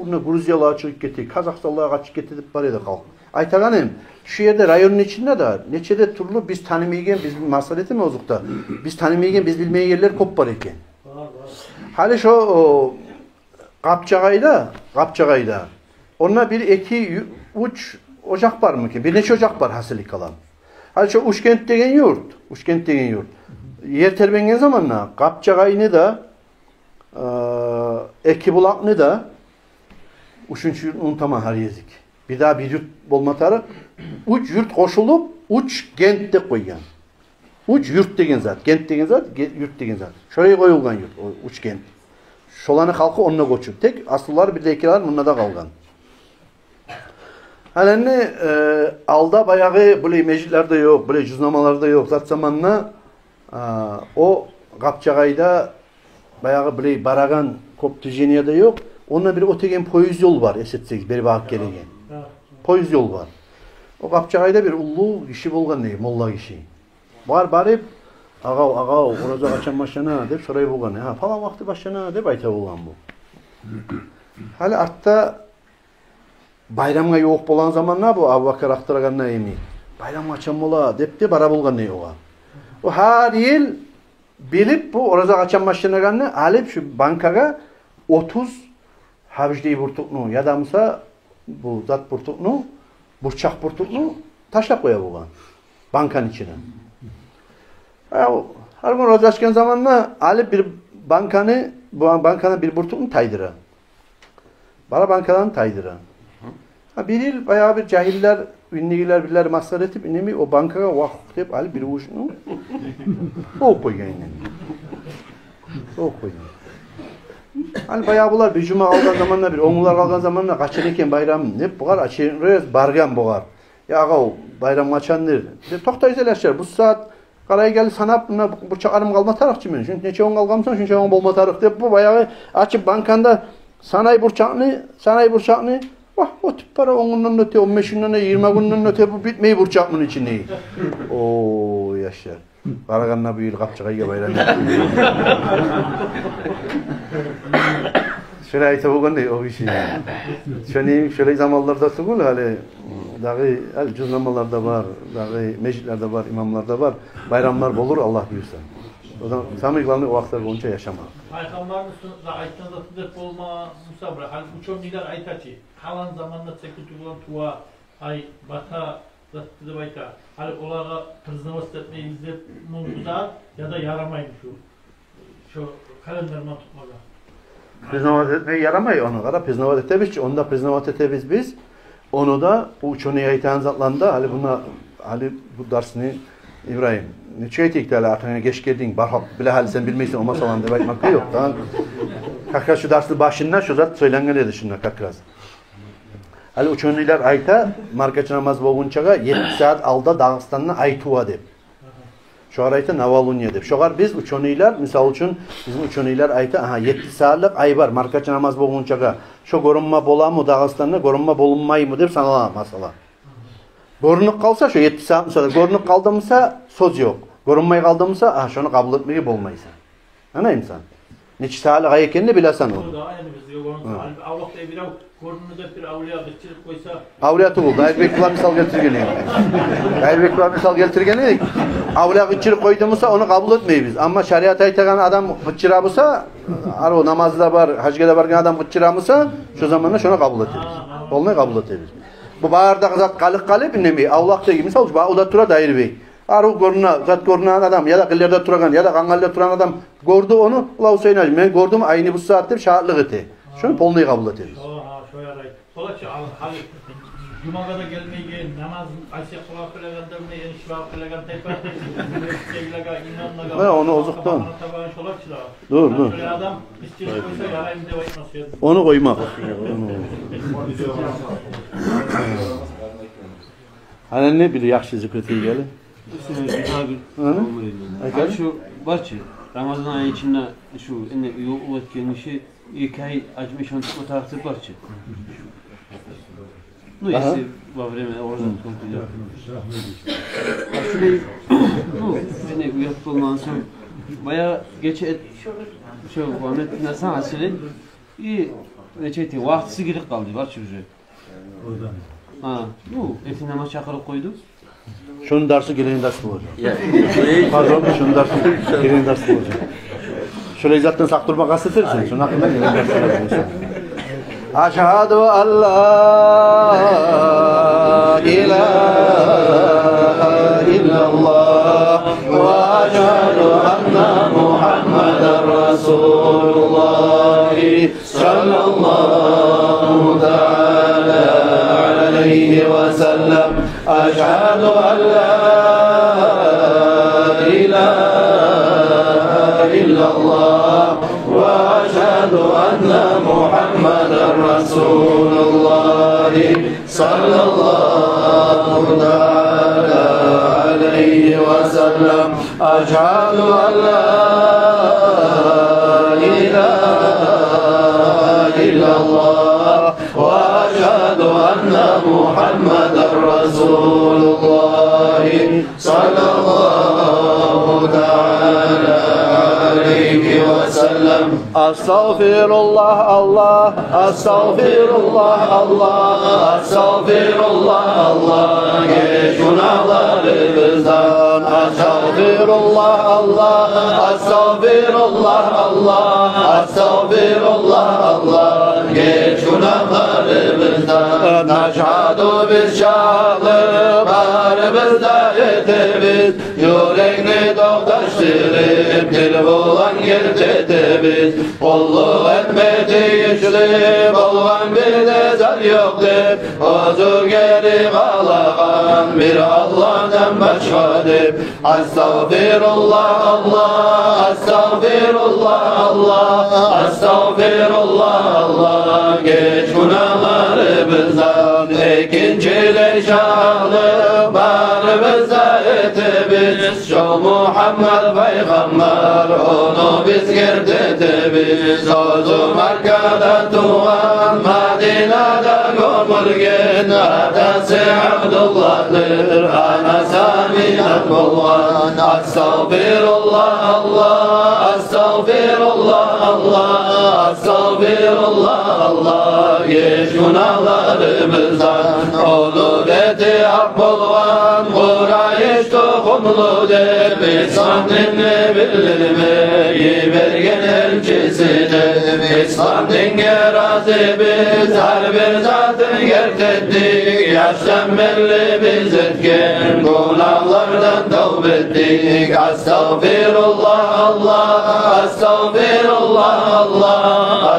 Ne Gruzyalığa çıkıp gitti, Kazakstanlığa kaçıp gitti deyip var ya halk. Aytaganim şu yerde rayonun içinde de neçede turlu biz tanımaygen biz masaleti mi ozukta. Biz tanımaygen biz bilmeyen yerler kop var iken. Hani şu Kapçıkay'da onunla bir iki uç ocak var mı ki? Bir neçe ocak var hasılı kalan. Hani şu Uşkent degen yurt. Yer terbengen zamanla Kapçagay'ını da Ekibulak'ını da Uşunç yurtunu tamam har yezik. Bir daha bir yurt bolmatarı uç yurt koşulup uç gent de koygan. Uç yurt degen zat, gent degen zat, yurt degen zat. Şuraya koyulgan yurt, uç gent. Şolanı halkı onunla koçup. Tek asıllar bir de ikiler bununla da kalgan. Hani alda bayağı böyle meclislerde yok, böyle cüznamalarda yok. Zat zamanla o Kapçagay'da bayağı böyle baragan kop düzeniyede yok. Onunla bir ötegen poyuz yol var esetsek beri bakıp gelegen. Poyuz yol var. O Kapçagay'da bir ulu kişi bulgan değil, molla kişi. Var barip Ağav, orada açan başına deyip sorayı bulgan. Ha, falan vakti başına deyip ayta bulgan bu. Hali artta bayramga yoğuk bolan zamanla bu Abu Bakır aktıraganna emi. Bayram açan bola deyip de bara bulgan ne oğa. O her yıl bilip bu orada açan başına ganna alip şu bankaga 30 havjdeyi burtuknu ya da mısa bu zat burtuknu, burçak burtuknu taşlap koya bulgan. Bankanın içine. Her gün orada açan zamanla alip bir bankanı, bu bankanın bir burtuknu taydıra. Bara bankadan taydıra. Bir yıl bayağı bir cahiller, ünlüler birileri masraf etip inemi o bankaya vakıf deyip alıp bir uçunu o koygan o koygan. Hani bayağı bular bir cuma algan zamanla bir oğullar algan zamanla kaçır eken bayram hep bular açırız bargan bular. Ya ağa bayram kaçandır. Toktayseler bu saat qaraya geldi sanap bu çağırım kalma tarafçı men. Çünkü neçe on kalgamsan şuncha on bolma taraf deyip bu bayağı açıp bankanda sanay burçakni vah o tip para 10 gündən öte 15 gündən 20 gündən öte bu bitmeyi burçak bunun için neyi? Oo yaşar. Qaraganna bu yıl kapçıqayga bayram. Şöyle ayta bolganda o işi. Şöyle zamanlarda tugul hali dağı cüznamalarda var, dağı meclislerde var, imamlarda var. Bayramlar bolur Allah buyursa. O zaman samimiyetle o vaxtlar boyunca yaşamak. Peygamberimiz aytanda tüdet bolma musabra. Hal uçon niler aytaçı. Kalan zamanda çekitulan tuğa ay bata dep ayta. Hal olara priznavast etmeyiz dep mumda ya da yaramayın şu kalendarman tutmaga. Priznavat etmeye yaramıyor onu. Qara priznavat etebiz, onda priznavat etebiz biz. Onu da bu uçonu aytan zatlanda hali buna hali bu dersini İbrahim neçe ettik de arkana geç geldin barhak bile hali sen bilmeysen o masalan dep aytmak yok. Kakra şu dersin başında şu zat söylengen edi şunda kakras. Hali uçoniler ayta markaçı namaz boğunçaga 7 saat alda Dağıstan'na aytuva dep. Şu arayta Navalunya dep. Şoğar biz uçoniler misal üçün bizim uçoniler ayta 7 saatlik ay var markaçı namaz boğunçaga. Şu gorunma bolamı Dağıstan'na gorunma bolunmayı mı dep sanala masala. Gorunluk kalsa şu 7 saat mesela gorunluk kaldımsa söz yok. Gorunmay kaldımsa şunu kabul etmeyi bolmaysa. Anayım sen. Neçe saatlik ay ekenini bilesen onu. Da aynı biz yok onun. Avlakta bir av gorununda bir avliya geçirip koysa. Avliya tuğul. Gaybekler misal getirgeni. Gaybekler misal getirgeni. Avliya geçirip koyduğumuzsa onu kabul etmeyiz biz. Ama şeriat aytagan adam gıçıra bulsa, o namazda var, hacgede bargan adam gıçıra bulsa, şu zamanla şunu kabul ederiz. Olmayı kabul ederiz. Bu bağırda zat kalıp innemeyi. Avlakta gibi misal o da tura dair bey. Arı goruna, zat gorunan adam ya da killerde turagan ya da kangalda turan adam gördü onu. Ula Hüseyin Hacı, ben gördüm aynı bu saatte şahitlik etti. Şunu polnuyu kabul ederiz. Şöyle aray. Solaçı hali Cuma'da da gelmeyi namaz Ayşe kula kılagan ne enişba kılagan tepe sevgilaga inanlaga. Ha onu ozuktan. Dur. Şöyle adam işçilik koysa yarayım de bakmasıyor. Onu koymak. Hani ne biri yaxşı zikreti geldi? Şu barçı Ramazan ayı içinde şu yol etkenişi ilk ay açmış onu tutma tarafı barçı. No esse va vreme orada kontrol. Şurayı ne uyup olman sonra bayağı geç et şu Ahmet nasıl asili iyi neçeti vaktisi girip kaldı var çocuğu. Bu etin ama çakırıp koydu. Şunun dersi gelen ders olacak. Pardon, şunun dersi gelen ders olacak. Şöyle zaten saktırma kasıtırsın. Şunun hakkında gelen ders olacak. Aşhadu en la ilahe illallah ve aşhadu enne Muhammeden Resulullah sallallahu teala aleyhi ve sellem. Aşhadu en la ilahe illallah ve aşhadu enne Muhammeden Resulullah sallallahu teala aleyhi ve sellem. Aşhadu en la ilahe illallah ve aşhadu enne Muhammeden Resulullah sallallahu teala aleyhi ve sellem. Estağfirullah Allah, estağfirullah Allah, estağfirullah Allah, geç günahlarımızdan. Estağfirullah Allah, estağfirullah Allah, estağfirullah Allah, geç günahlarımızdan. Neşhadu biz şahlı bağrımızda yetimiz, yüreğini doktaştırıp dil bulan gerçetimiz. Kulluk etmedi güçlü, bolgan bir de zar yoktur. Ozu geri kalağan bir Allah'tan başkadır. Estağfirullah Allah, estağfirullah Allah, estağfirullah Allah. Geç günahlarımızdan ikinciler şahlı barımıza etimiz. Şu Muhammed Peygamber onu biz girditimiz. Ozu arkada tuğan Madina'da gömülgen. Atası Abdullah'dır, anası Aminat bulgan. Estağfirullah Allah, estağfirullah Allah, estağfirullah Allah. Geç günahlarımızdan olur eti ak bulgan. Kurayış tohumlu der, İslam dinini bilir mi? Yibergen elçisidir, İslam dinine razı biz. Her bir zatını gert ettik, yaştan belli biz etken. Günahlardan tövbe ettik. Estağfirullah Allah, estağfirullah Allah,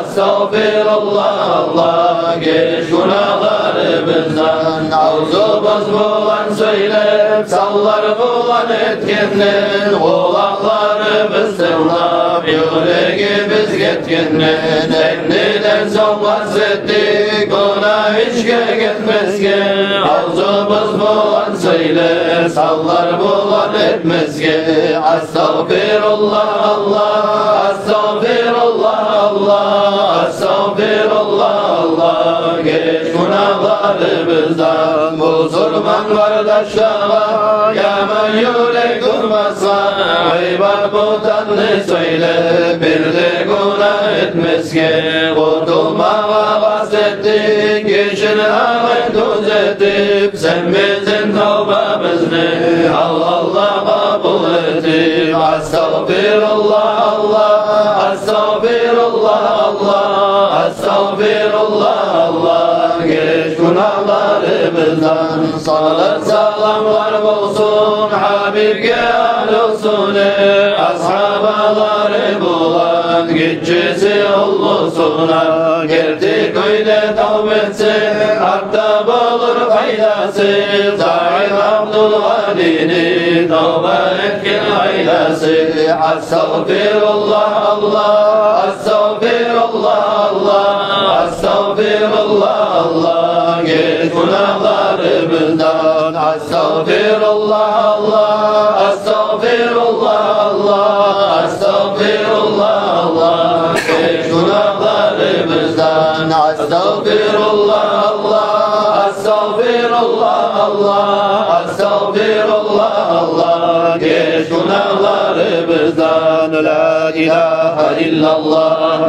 estağfirullah Allah. Geç günahlarımızdan ağzımız bulan söylep, sallar bulan etkenler. Kulaklarımız tırnap, yüreğimiz getkenler. Endiden son bahsettik, buna hiç gitmezken. Ağzımız bulan söylep, sallar bulan etmezken. Estağfirullah Allah, estağfirullah Allah, estağfirullah Allah. Geç günahlarımızdan Müslüman kardeşlara yaman yürek durmazsa. Gıybat butanını söyle, bir de günah etmezken. Kurtulmaya bahsettik, işini ahmet düzeltip. Sen bizim tövbemizni Allah kabul etip. Estağfirullah Allah, estağfirullah Allah, estağfirullah Allah. Geç günahlarımızdan salat salamlar olsun Habib'e olsun. Ashabaları bulan gitçisi ollusuna. Geldi köyde tavbetse hatta bulur faydası. Zahir Abdülhali'ni tavbe etken ailesi. Estağfirullah Allah, estağfirullah Allah, estağfirullah Allah. Geç günahlarımızdan estağfirullah Allah, estağfirullah Allah, estağfirullah Allah. Geç günahlarımızdan estağfirullah Allah, estağfirullah Allah, estağfirullah Allah. Geç günahlarımızdan la ilahe illallah.